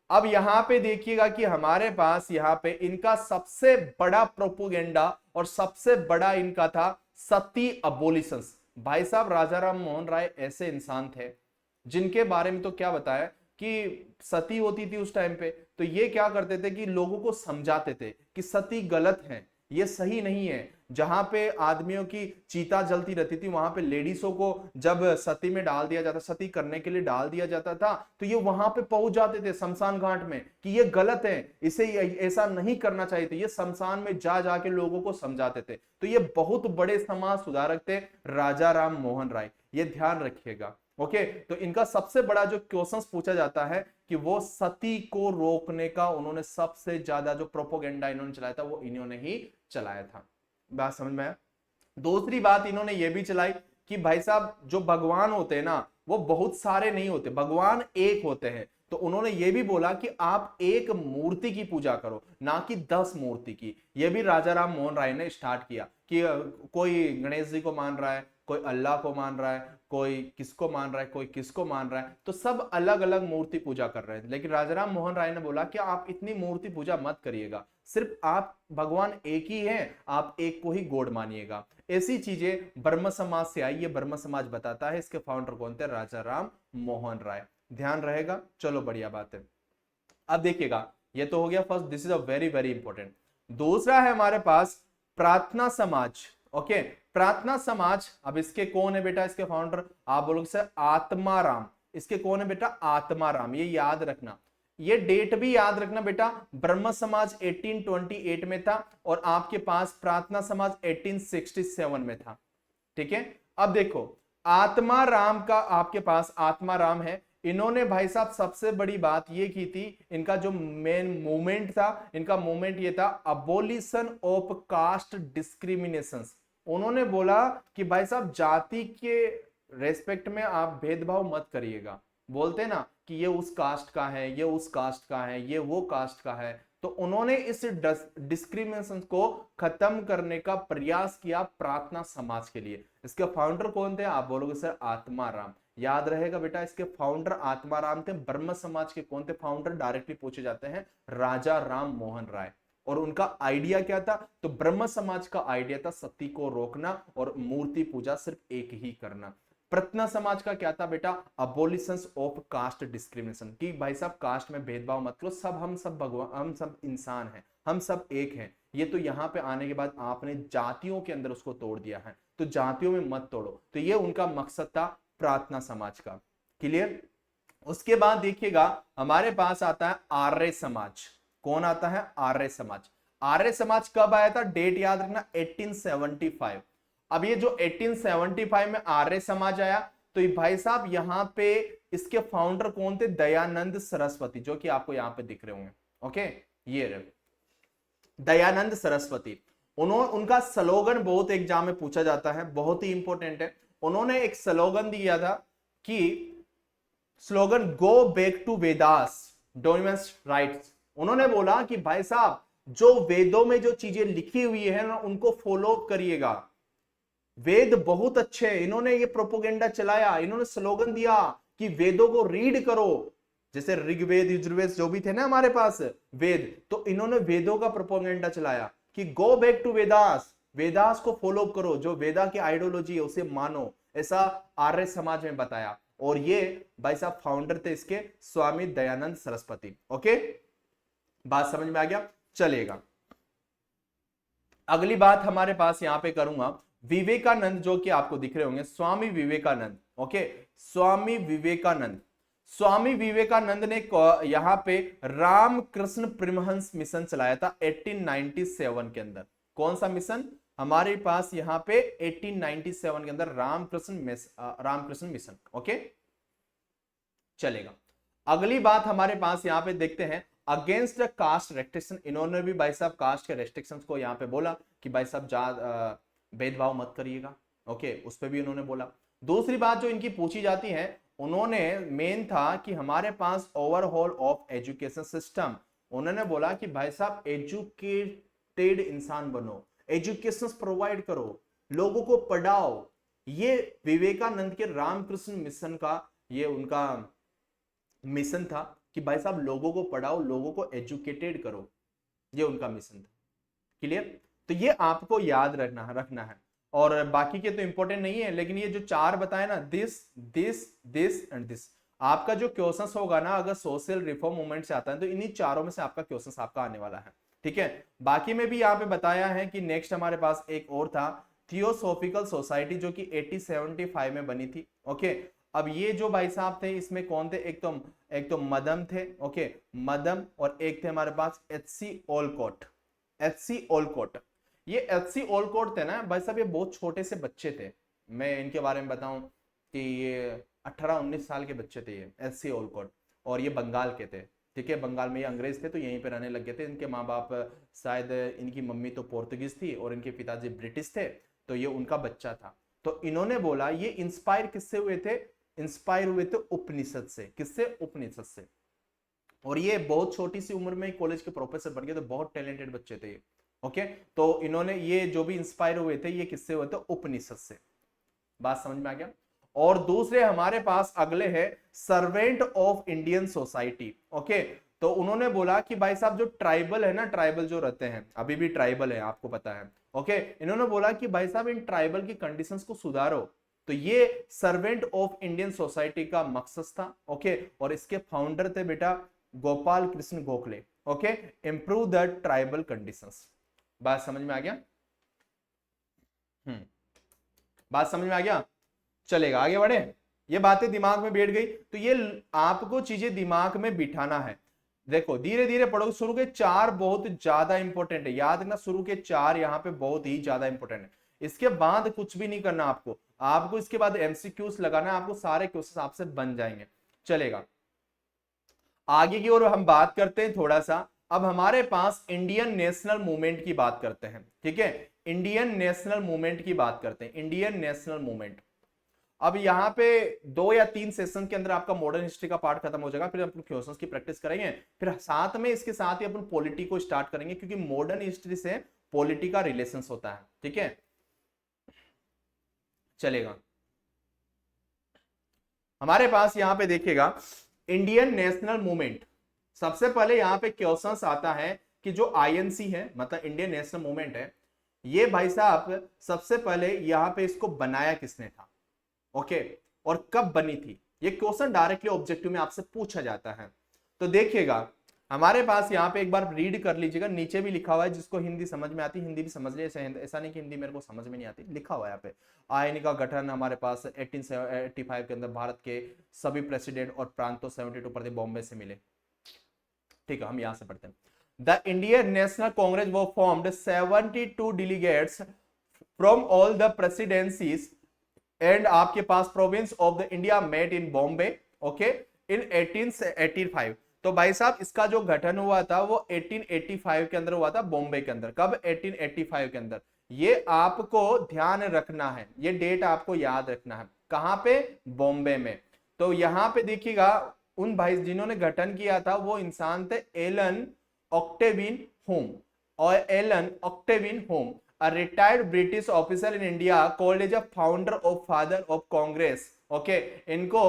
अब यहां पे देखिएगा कि हमारे पास यहां पे इनका सबसे बड़ा प्रोपोगेंडा और सबसे बड़ा इनका था सती अबोलिशंस। भाई साहब, राजा राम मोहन राय ऐसे इंसान थे जिनके बारे में तो क्या बताया कि सती होती थी उस टाइम पे, तो ये क्या करते थे कि लोगों को समझाते थे कि सती गलत है, ये सही नहीं है। जहां पे आदमियों की चिता जलती रहती थी, वहां पे लेडीजों को जब सती में डाल दिया जाता, सती करने के लिए डाल दिया जाता था, तो ये वहां पे पहुंच जाते थे शमशान घाट में कि ये गलत है, इसे ऐसा नहीं करना चाहिए था। ये शमशान में जा जाके लोगों को समझाते थे। तो ये बहुत बड़े समाज सुधारक थे राजा राम मोहन राय, ये ध्यान रखिएगा। ओके, तो इनका सबसे बड़ा जो क्वेश्चन पूछा जाता है कि वो सती को रोकने का उन्होंने सबसे ज्यादा जो प्रोपोगेंडा इन्होंने चलाया था, वो इन्होंने ही चलाया था। बात समझ में आया। दूसरी बात इन्होंने ये भी चलाई कि भाई साहब, जो भगवान होते हैं ना, वो बहुत सारे नहीं होते, भगवान एक होते हैं। तो उन्होंने ये भी बोला कि आप एक मूर्ति की पूजा करो, ना कि 10 मूर्ति की। ये भी राजा राम मोहन राय ने स्टार्ट किया कि कोई गणेश जी को मान रहा है, कोई अल्लाह को मान रहा है, कोई किसको मान रहा है, कोई किसको मान रहा है, तो सब अलग अलग मूर्ति पूजा कर रहे हैं। लेकिन राजा राम मोहन राय ने बोला कि आप इतनी मूर्ति पूजा मत करिएगा, सिर्फ आप भगवान एक ही है, आप एक को ही गॉड मानिएगा। ऐसी चीजें ब्रह्म समाज से आई, ये ब्रह्म समाज बताता है। इसके फाउंडर कौन थे, राजा राम मोहन राय। ध्यान रहेगा, चलो बढ़िया बात है। अब देखिएगा, ये तो हो गया first, this is a very very important. दूसरा है हमारे पास प्रार्थना समाज। ओके, प्रार्थना समाज, अब इसके कौन है बेटा, इसके फाउंडर आप बोलोगे सर आत्माराम। इसके कौन है बेटा, आत्माराम। ये याद रखना, ये डेट भी याद रखना बेटा। ब्रह्म समाज 1828 में था और आपके पास प्रार्थना समाज 1867 में था। ठीक है, अब देखो आत्माराम का, आपके पास आत्माराम है, इन्होंने भाई साहब सबसे बड़ी बात ये की थी, इनका जो मेन मूवमेंट था, इनका मूवमेंट ये था अबोलिशन ऑफ कास्ट डिस्क्रिमिनेशन। उन्होंने बोला कि भाई साहब, जाति के रेस्पेक्ट में आप भेदभाव मत करिएगा। बोलते ना कि ये उस कास्ट का है, ये उस कास्ट का है, ये वो कास्ट का है, तो उन्होंने इस डिस्क्रिमिनेशन को खत्म करने का प्रयास किया प्रार्थना समाज के लिए। इसके फाउंडर कौन थे, आप बोलोगे सर आत्माराम। याद रहेगा बेटा, इसके फाउंडर आत्माराम थे। ब्रह्म समाज के कौन थे फाउंडर, डायरेक्टली पूछे जाते हैं, राजा राम मोहन राय। और उनका आइडिया क्या था, तो ब्रह्म समाज का आइडिया था सती को रोकना और मूर्ति पूजा सिर्फ एक ही करना। प्रार्थना समाज का क्या था बेटा, अबोलिशन ऑफ कास्ट डिस्क्रिमिनेशन, कि भाई साहब कास्ट में भेदभाव मत करो, सब हम सब भगवान, हम सब इंसान हैं, हम सब एक हैं। ये तो यहाँ पे आने के बाद आपने जातियों के अंदर उसको तोड़ दिया है, तो जातियों में मत तोड़ो। तो ये उनका मकसद था प्रार्थना समाज का। क्लियर। उसके बाद देखिएगा हमारे पास आता है आर्य समाज। कौन आता है, आर्य समाज। आर्य समाज कब आया था, डेट याद रखना 1875। अब ये जो 1875 में आर्य समाज आया, तो ये भाई साहब यहाँ पे इसके फाउंडर कौन थे? दयानंद सरस्वती, जो कि आपको यहाँ पे दिख रहे होंगे। ओके, ये रहे दयानंद सरस्वती। उनका स्लोगन बहुत एग्जाम में पूछा जाता है, बहुत ही इंपॉर्टेंट है। उन्होंने एक स्लोगन दिया था कि slogan go back to Vedas dominus rights. उन्होंने बोला कि भाई साहब जो वेदों में जो चीजें लिखी हुई है ना उनको फॉलो करिएगा, वेद बहुत अच्छे। इन्होंने ये प्रोपोगेंडा चलाया, इन्होंने स्लोगन दिया कि वेदों को रीड करो, जैसे ऋग्वेद यजुर्वेद जो भी थे ना हमारे पास वेद, तो इन्होंने वेदों का प्रोपोगेंडा चलाया कि go back to Vedas, Vedas को फॉलो करो, जो वेदा की आइडियोलॉजी है उसे मानो, ऐसा आर्य समाज में बताया। और ये भाई साहब फाउंडर थे इसके स्वामी दयानंद सरस्वती। ओके, बात समझ में आ गया? चलेगा, अगली बात हमारे पास यहां पे करूंगा विवेकानंद, जो कि आपको दिख रहे होंगे स्वामी विवेकानंद। ओके, स्वामी विवेकानंद। स्वामी विवेकानंद ने यहां पे रामकृष्ण परमहंस मिशन चलाया था 1897 के अंदर। कौन सा मिशन? हमारे पास यहां पे 1897 के अंदर रामकृष्ण मिशन। ओके, चलेगा, अगली बात हमारे पास यहां पे देखते हैं अगेंस्ट द कास्ट रेस्ट्रिक्शन। इन्होंने भी भाई साहब कास्ट के रेस्ट्रिक्शंस को यहां पे बोला कि भाई साहब भेदभाव मत करिएगा। ओके, उस पर भी उन्होंने बोला। दूसरी बात जो इनकी पूछी जाती है, उन्होंने मेन था कि हमारे पास ओवरऑल ऑफ एजुकेशन सिस्टम। उन्होंने बोला कि भाई साहब एजुकेटेड इंसान बनो, एजुकेशन प्रोवाइड करो, लोगों को पढ़ाओ। ये विवेकानंद के रामकृष्ण मिशन का ये उनका मिशन था कि भाई साहब लोगों को पढ़ाओ, लोगों को एजुकेटेड करो, ये उनका मिशन था। क्लियर? तो ये आपको याद रखना है। और बाकी के तो इंपॉर्टेंट नहीं है, लेकिन ये जो चार बताए ना, this this this and this, आपका जो क्वेश्चंस होगा ना अगर सोशल रिफॉर्म मूवमेंट से आता है तो इन्हीं चारों में से आपका क्वेश्चंस आपका आने वाला है। ठीक है, बाकी में भी यहाँ पे बताया है कि नेक्स्ट हमारे पास एक और था थियोसॉफिकल सोसाइटी, जो कि 1875 में बनी थी। ओके, अब ये जो भाई साहब थे इसमें कौन थे? एक तो मदम थे। ओके, मदम, और एक थे हमारे पास एच.सी. ओलकॉट। एच.सी. ओलकॉट, ये एच.सी. ओलकॉट थे ना भाई साहब, ये बहुत छोटे से बच्चे थे। मैं इनके बारे में बताऊं कि ये 18-19 साल के बच्चे थे ये एच.सी. ओलकॉट, और ये बंगाल के थे। ठीक है, बंगाल में ये अंग्रेज थे तो यहीं पे रहने लग गए थे। इनके माँ बाप शायद, इनकी मम्मी तो पोर्तुगीज थी और इनके पिताजी ब्रिटिश थे, तो ये उनका बच्चा था। तो इन्होंने बोला, ये इंस्पायर किससे हुए थे? इंस्पायर हुए थे उपनिषद से। किससे? उपनिषद से। और ये बहुत छोटी सी उम्र में कॉलेज के प्रोफेसर बन गए, तो बहुत टैलेंटेड बच्चे थे ये। ओके, तो इन्होंने ये जो भी इंस्पायर हुए थे ये किससे हुए थे? उपनिषद से। बात समझ में आ गया? और दूसरे हमारे पास अगले हैं servant of Indian society. Okay, तो उन्होंने बोला कि भाई साहब जो ट्राइबल है ना, ट्राइबल जो रहते हैं, अभी भी ट्राइबल है आपको पता है। ओके, इन्होंने बोला कि भाई साहब इन ट्राइबल की कंडीशंस को सुधारो, तो ये सर्वेंट ऑफ इंडियन सोसाइटी का मकसद था। ओके, और इसके फाउंडर थे बेटा Gopal Krishna Gokhale. Okay, improve the tribal conditions. बात समझ में आ गया? बात समझ में आ गया? चलेगा, आगे बढ़े। ये बातें दिमाग में बैठ गई, तो ये आपको चीजें दिमाग में बिठाना है। देखो धीरे धीरे पढ़ोगे, शुरू के चार बहुत ज्यादा इंपॉर्टेंट है, याद रखना, शुरू के चार यहाँ पे बहुत ही ज्यादा इंपॉर्टेंट है। इसके बाद कुछ भी नहीं करना आपको, आपको इसके बाद एमसीक्यूज लगाना, आपको सारे क्वेश्चन आपसे बन जाएंगे। चलेगा, आगे की ओर हम बात करते हैं थोड़ा सा। अब हमारे पास इंडियन नेशनल मूवमेंट की बात करते हैं। ठीक है, इंडियन नेशनल मूवमेंट की बात करते हैं, इंडियन नेशनल मूवमेंट। अब यहाँ पे 2 या 3 सेशन के अंदर आपका मॉडर्न हिस्ट्री का पार्ट खत्म हो जाएगा, फिर अपन क्वेश्चंस की प्रैक्टिस करेंगे, फिर साथ में इसके साथ ही अपन पॉलिटी को स्टार्ट करेंगे, क्योंकि मॉडर्न हिस्ट्री से पॉलिटी का रिलेशन होता है। ठीक है, चलेगा, हमारे पास यहाँ पे देखिएगा इंडियन नेशनल मूवमेंट। सबसे पहले यहाँ पे क्वेश्चंस आता है कि जो आईएनसी है, मतलब इंडियन नेशनल मूवमेंट है, ये भाई साहब सबसे पहले यहाँ पे इसको बनाया किसने था? ओके, और कब बनी थी? ये क्वेश्चन डायरेक्टली ऑब्जेक्टिव में आपसे पूछा जाता है। तो देखिएगा हमारे पास यहाँ पे एक बार रीड कर लीजिएगा, नीचे भी लिखा हुआ है, जिसको हिंदी समझ में आती हिंदी भी समझ ले, ऐसा नहीं कि हिंदी मेरे को समझ में नहीं आती, लिखा हुआ है यहाँ पे। आईएनए का गठन हमारे पास 1885 के अंदर भारत के सभी प्रेसिडेंट और प्रांतों 72% बॉम्बे से मिले। ठीक है, हम यहां से पढ़ते हैं। द इंडियन नेशनल कांग्रेस वो formed 72 delegates from all the presidencies and आपके पास province of the India met in Bombay, okay, in 1885। तो भाई साहब इसका जो गठन हुआ था वो 1885 के अंदर हुआ था, बॉम्बे के अंदर। कब? 1885 के अंदर। ये आपको ध्यान रखना है, ये डेट आपको याद रखना है। कहां पे? बॉम्बे में। तो यहां पे देखिएगा उन भाई जिन्होंने गठन किया था वो इंसान थे एलन ऑक्टेविन होम, और Allan Octavian Hume a retired British officer in India called as a founder of father of Congress, okay, इनको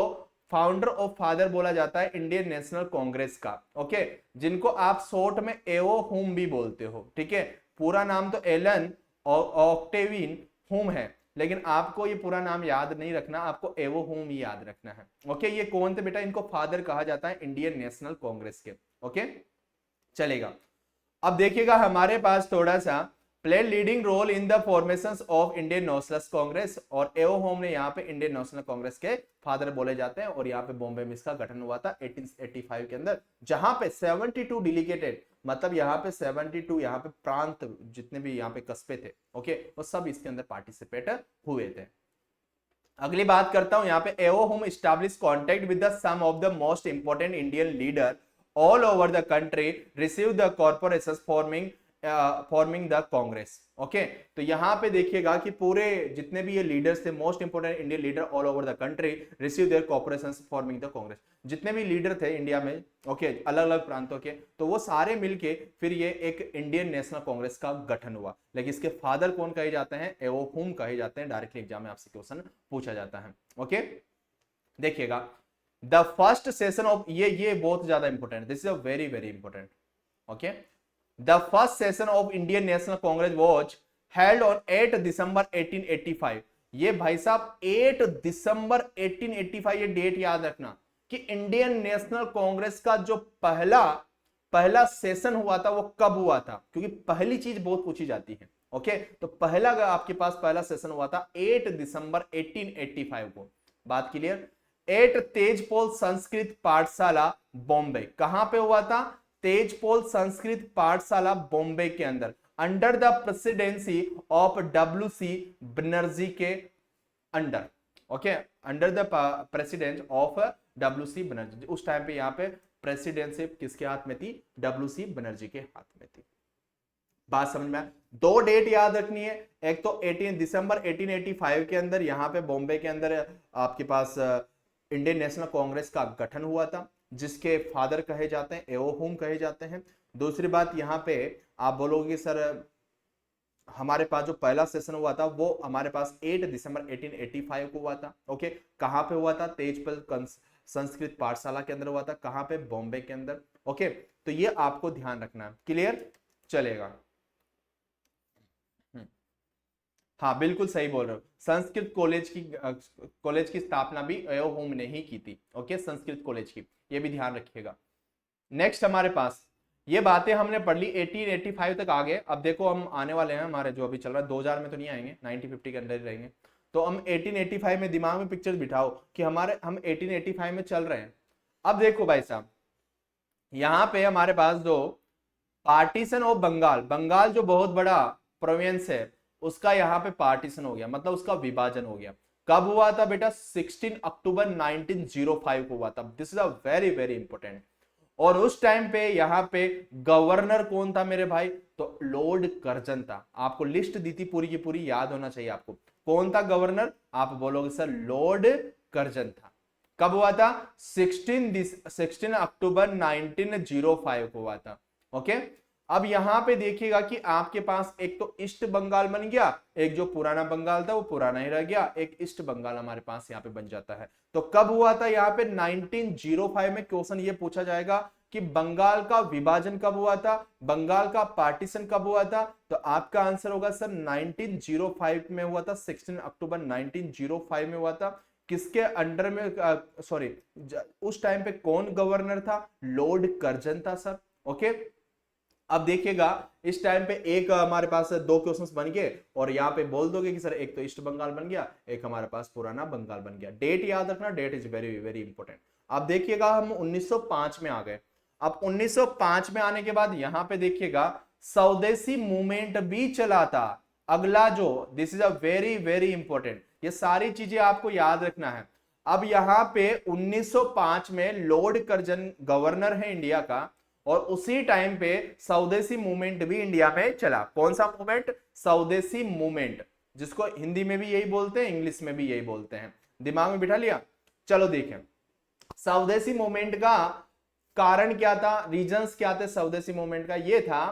फाउंडर ऑफ फादर बोला जाता है इंडियन नेशनल कांग्रेस का, ओके, जिनको आप शॉर्ट में एओ हुम भी बोलते हो, ठीक है। पूरा नाम तो एलन ऑक्टेविन हुम है, लेकिन आपको ये पूरा नाम याद नहीं रखना, आपको एवो हुम ही याद रखना है, ओके। ये कौन थे बेटा? इनको फादर कहा जाता है इंडियन नेशनल कांग्रेस के, ओके, चलेगा। अब देखिएगा हमारे पास थोड़ा सा play leading role in the formation of Indian National Congress, और एओ होम ने यहाँ पे इंडियन नेशनल कांग्रेस के फादर बोले जाते हैं, और यहाँ पे बॉम्बे में इसका गठन हुआ था 1885 के अंदर, जहां पे 72 डेलीगेटेड, मतलब यहाँ पे 72 यहाँ पे प्रांत जितने भी यहाँ पे कस्बे थे, ओके, वो सब इसके अंदर पार्टिसिपेट हुए थे। अगली बात करता हूं, यहाँ पे A O Hume establish contact with the some of the most important Indian leader all over the country, receive the corporations forming the Congress, okay. तो यहां पे देखिएगा कि पूरे जितने भी ये लीडर्स थे, most important Indian leader all over the country, receive there corporations forming the Congress, जितने भी लीडर थे इंडिया में, ओके, अलग अलग प्रांतों के, तो वो सारे मिलके फिर ये एक इंडियन नेशनल कांग्रेस का गठन हुआ। लेकिन इसके फादर कौन कहे जाते हैं? एओ हुम कहे जाते हैं। डायरेक्टली एग्जाम में आपसे क्वेश्चन पूछा जाता है, ओके। देखिएगा द फर्स्ट सेशन ऑफ, ये बहुत ज्यादा important, this is a very very important, okay. The first session of Indian National Congress was held on 8 दिसंबर 1885। ये भाई साहब 8 दिसंबर 1885, ये डेट याद रखना कि इंडियन नेशनल कांग्रेस का जो पहला सेशन हुआ था वो कब हुआ था, क्योंकि पहली चीज बहुत पूछी जाती है, ओके। तो पहला आपके पास पहला सेशन हुआ था 8 दिसंबर 1885 को। बात क्लियर? 8 तेजपोल संस्कृत पाठशाला बॉम्बे, कहां पे हुआ था? तेजपोल संस्कृत पाठशाला बॉम्बे के अंदर, under the presidency of W C. Banerjee के under, okay, under the presidency of W C. Banerjee. उस टाइम पे यहाँ पे प्रेसिडेंसी किसके हाथ में थी? डब्ल्यू.सी. बनर्जी के हाथ में थी। बात समझ में? दो डेट याद रखनी है, एक तो 18 दिसंबर 1885 के अंदर यहाँ पे बॉम्बे के अंदर आपके पास इंडियन नेशनल कांग्रेस का गठन हुआ था, जिसके फादर कहे जाते हैं एओ हुम कहे जाते हैं। दूसरी बात यहाँ पे आप बोलोगे सर हमारे पास जो पहला सेशन हुआ था वो हमारे पास 8 दिसंबर 1885 को हुआ था, ओके। कहां पे हुआ था? तेजपाल संस्कृत पाठशाला के अंदर हुआ था। कहां पे? बॉम्बे के अंदर, ओके। तो ये आपको ध्यान रखना है, क्लियर? चलेगा। हाँ बिल्कुल सही बोल रहे हो, संस्कृत कॉलेज की स्थापना भी एओ होम ने ही की थी, ओके, संस्कृत कॉलेज की, ये भी ध्यान रखिएगा। नेक्स्ट हमारे पास ये बातें हमने पढ़ ली, 1885 तक आ गए। अब देखो हम आने वाले हैं, हमारे जो अभी चल रहा है 2000 में तो नहीं आएंगे, 1950 के अंदर ही रहेंगे। तो हम 1885 में दिमाग में पिक्चर बिठाओ कि हम 1885 में चल रहे हैं। अब देखो भाई साहब यहाँ पे हमारे पास जो पार्टीशन ऑफ बंगाल जो बहुत बड़ा प्रोविंस है उसका यहाँ पे पार्टीशन हो गया, मतलब उसका विभाजन हो गया। कब हुआ था बेटा? 16 अक्टूबर 1905 को हुआ था। This is a very very important. और उस टाइम पे यहाँ पे गवर्नर कौन था मेरे भाई? तो लॉर्ड कर्जन था। आपको लिस्ट दी थी पूरी की पूरी, याद होना चाहिए आपको। कौन था गवर्नर? आप बोलोगे सर लॉर्ड कर्जन था। कब हुआ था? 16 अक्टूबर 1905 को हुआ था, ओके। अब यहां पे देखिएगा कि आपके पास एक तो ईस्ट बंगाल बन गया, एक जो पुराना बंगाल था वो पुराना ही रह गया, एक ईस्ट बंगाल हमारे पास यहाँ पे बन जाता है। तो कब हुआ था? यहाँ पे 1905 में क्वेश्चन ये पूछा जाएगा कि बंगाल का विभाजन कब हुआ था, बंगाल का पार्टीशन कब हुआ था। तो आपका आंसर होगा सर 1905 में हुआ था, 16 अक्टूबर 1905 में हुआ था। किसके अंडर में? सॉरी, उस टाइम पे कौन गवर्नर था? लॉर्ड कर्जन था सर, ओके। अब देखिएगा इस टाइम पे एक हमारे पास दो क्वेश्चंस बन गए, और यहाँ पे बोल दोगे कि सर एक तो ईस्ट बंगाल बन गया, एक हमारे पास पुराना बंगाल बन गया। डेट याद रखना, date is very very important. अब देखिएगा हम 1905 में आ गए। अब 1905 में आने के बाद यहाँ पे देखिएगा स्वदेशी मूवमेंट भी चला था। अगला जो, this is a very very important, ये सारी चीजें आपको याद रखना है। अब यहां पे 1905 में लॉर्ड कर्जन गवर्नर है इंडिया का, और उसी टाइम पे स्वदेशी मूवमेंट भी इंडिया में चला। कौन सा मूवमेंट? स्वदेशी मूवमेंट, जिसको हिंदी में भी यही बोलते हैं, इंग्लिश में भी यही बोलते हैं। दिमाग में बिठा लिया? चलो देखें, स्वदेशी मूवमेंट का कारण क्या था, रीजंस क्या थे स्वदेशी मूवमेंट का? ये था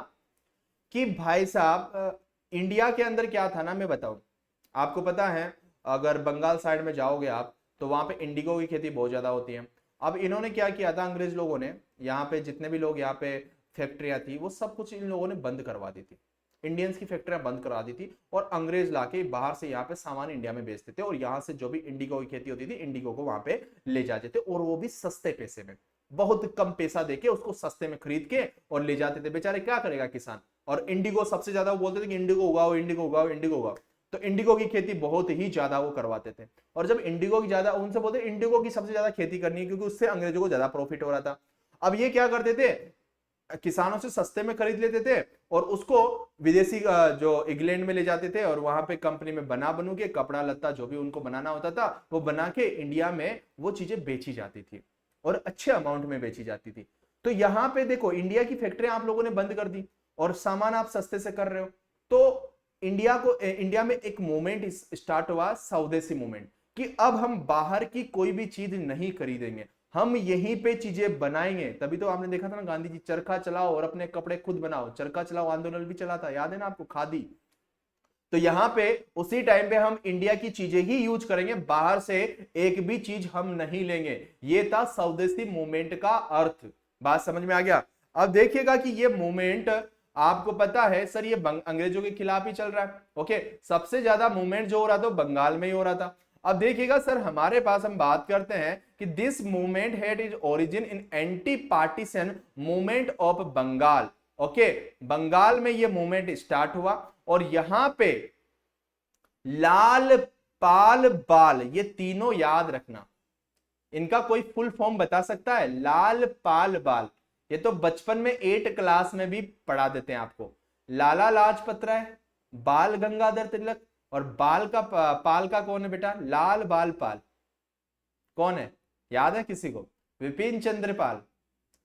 कि भाई साहब इंडिया के अंदर क्या था ना, मैं बताऊं आपको। पता है अगर बंगाल साइड में जाओगे आप, तो वहां पे इंडिगो की खेती बहुत ज्यादा होती है। अब इन्होंने क्या किया था, अंग्रेज लोगों ने, यहाँ पे जितने भी लोग यहाँ पे फैक्ट्रियां थी वो सब कुछ इन लोगों ने बंद करवा दी थी। इंडियंस की फैक्ट्रियां बंद करा दी थी, और अंग्रेज लाके बाहर से यहाँ पे सामान इंडिया में बेचते थे, और यहाँ से जो भी इंडिगो की खेती होती थी इंडिगो को वहां पे ले जाते थे, और वो भी सस्ते पैसे में, बहुत कम पैसा देके उसको सस्ते में खरीद के और ले जाते थे। बेचारे क्या करेगा किसान। और इंडिगो सबसे ज्यादा वो बोलते थे कि इंडिगो उगाओ, इंडिगो उगाओ, इंडिगो उगाओ। तो इंडिगो की खेती बहुत ही ज्यादा वो करवाते थे। और जब इंडिगो की ज्यादा, उनसे बोलते इंडिगो की सबसे ज्यादा खेती करनी है, क्योंकि उससे अंग्रेजों को ज्यादा प्रॉफिट हो रहा था। अब ये क्या करते थे, किसानों से सस्ते में खरीद लेते थे, और उसको विदेशी जो इंग्लैंड में ले जाते थे, और वहां पे कंपनी में बनू के कपड़ा लत्ता जो भी उनको बनाना होता था वो बना के इंडिया में वो चीजें बेची जाती थी, और अच्छे अमाउंट में बेची जाती थी। तो यहां पे देखो, इंडिया की फैक्ट्रियां आप लोगों ने बंद कर दी, और सामान आप सस्ते से कर रहे हो। तो इंडिया में एक मूवमेंट स्टार्ट हुआ, स्वदेशी मूवमेंट, कि अब हम बाहर की कोई भी चीज नहीं खरीदेंगे, हम यहीं पे चीजें बनाएंगे। तभी तो आपने देखा था ना, गांधी जी चरखा चलाओ और अपने कपड़े खुद बनाओ, चरखा चलाओ आंदोलन भी चला था, याद है ना आपको, खादी। तो यहां पे उसी टाइम पे हम इंडिया की चीजें ही यूज करेंगे, बाहर से एक भी चीज हम नहीं लेंगे। ये था स्वदेशी मूवमेंट का अर्थ। बात समझ में आ गया? अब देखिएगा कि ये मूवमेंट, आपको पता है सर, ये अंग्रेजों के खिलाफ ही चल रहा है। ओके, सबसे ज्यादा मूवमेंट जो हो रहा था बंगाल में ही हो रहा था। अब देखिएगा सर, हमारे पास हम बात करते हैं कि this movement had is origin in anti partition movement of Bengal. Okay, Bengal में ये मूवमेंट स्टार्ट हुआ, और यहां पे लाल पाल बाल, ये तीनों याद रखना। इनका कोई फुल फॉर्म बता सकता है? लाल पाल बाल, ये तो बचपन में 8 क्लास में भी पढ़ा देते हैं आपको। लाला लाजपत राय, बाल गंगाधर तिलक, और बाल का पाल का कौन है बेटा? लाल बाल पाल कौन है, याद है किसी को? विपिन चंद्र पाल।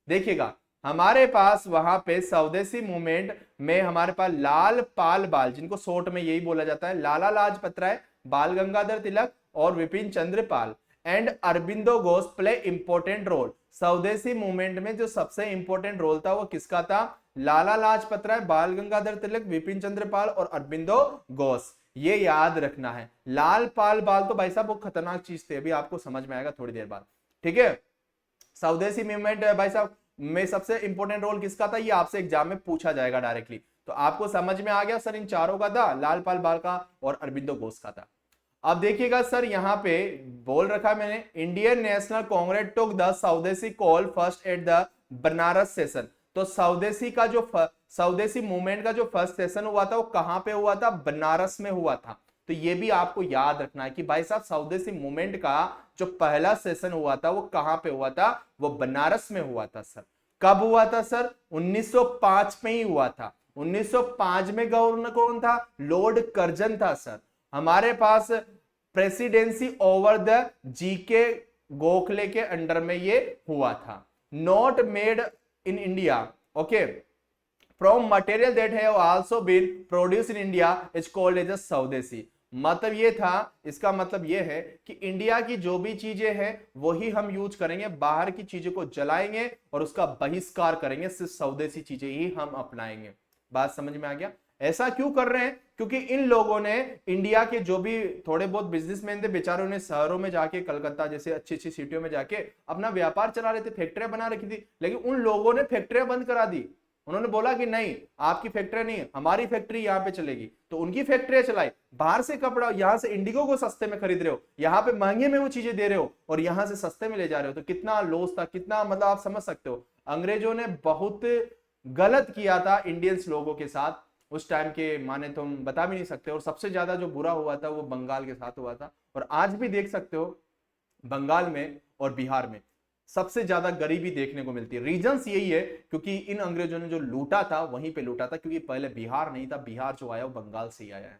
देखिएगा, हमारे पास वहां पे स्वदेशी मूवमेंट में हमारे पास लाल पाल बाल, जिनको शॉर्ट में यही बोला जाता है, लाला लाजपत राय, बाल गंगाधर तिलक और Bipin Chandra Pal and Aurobindo Ghosh play important role. Swadeshi movement में जो सबसे इंपॉर्टेंट रोल था वो किसका था? लाला लाजपत राय, बाल गंगाधर तिलक, विपिन चंद्र पाल और अरबिंदो घोष। ये याद रखना है। लाल पाल बाल तो भाई साहब वो खतरनाक चीज थे, अभी आपको समझ में आएगा थोड़ी देर बाद, ठीक है। स्वदेशी मूवमेंट भाई साहब में सबसे इंपॉर्टेंट रोल किसका था, ये आपसे एग्जाम में पूछा जाएगा डायरेक्टली। तो आपको समझ में आ गया सर, इन चारों का था, लाल पाल बाल का और अरबिंदो घोष का था। अब देखिएगा सर, यहां पे बोल रखा मैंने, Indian National Congress took the Swadeshi call first at the Banaras session. तो स्वदेशी मूवमेंट का जो फर्स्ट सेशन हुआ था वो कहां पे हुआ था? बनारस में हुआ था। तो ये भी आपको याद रखना है कि भाई साहब स्वदेशी मूवमेंट का जो पहला सेशन हुआ था वो कहां पे हुआ था? वो बनारस में हुआ था सर। कब हुआ था सर? 1905 में ही हुआ था। 1905 में गवर्नर कौन था? लॉर्ड कर्जन था सर। हमारे पास presidency over the G K Gokhale के अंडर में ये हुआ था। Not made in India, okay, from material that have also been produce in India is called as a Swadeshi. मतलब ये था, इसका मतलब ये है कि इंडिया की जो भी चीजें हैं वही हम यूज करेंगे, बाहर की चीजों को जलाएंगे और उसका बहिष्कार करेंगे, सिर्फ स्वदेशी चीजें ही हम अपनाएंगे। बात समझ में आ गया? ऐसा क्यों कर रहे हैं? क्योंकि इन लोगों ने इंडिया के जो भी थोड़े बहुत बिजनेसमैन थे बेचारों ने शहरों में जाके, कलकत्ता जैसे अच्छी अच्छी सिटियों में जाके अपना व्यापार चला रहे थे, फैक्ट्रियां बना रखी थी, लेकिन उन लोगों ने फैक्ट्रियां बंद करा दी। उन्होंने बोला कि नहीं, आपकी फैक्ट्री नहीं, हमारी फैक्ट्री यहाँ पे चलेगी। तो उनकी फैक्ट्रियां चलाई, बाहर से कपड़ा, यहां से इंडिगो को सस्ते में खरीद रहे हो, यहाँ पे महंगे में वो चीजें दे रहे हो और यहां से सस्ते में ले जा रहे हो। तो कितना लॉस था, कितना, मतलब आप समझ सकते हो अंग्रेजों ने बहुत गलत किया था इंडियंस लोगों के साथ उस टाइम के, माने तो हम बता भी नहीं सकते। और सबसे ज्यादा जो बुरा हुआ था वो बंगाल के साथ हुआ था, और आज भी देख सकते हो बंगाल में और बिहार में सबसे ज्यादा गरीबी देखने को मिलती है। रीजंस यही है क्योंकि इन अंग्रेजों ने जो लूटा था वहीं पे लूटा था, क्योंकि पहले बिहार नहीं था, बिहार जो आया वो बंगाल से ही आया है।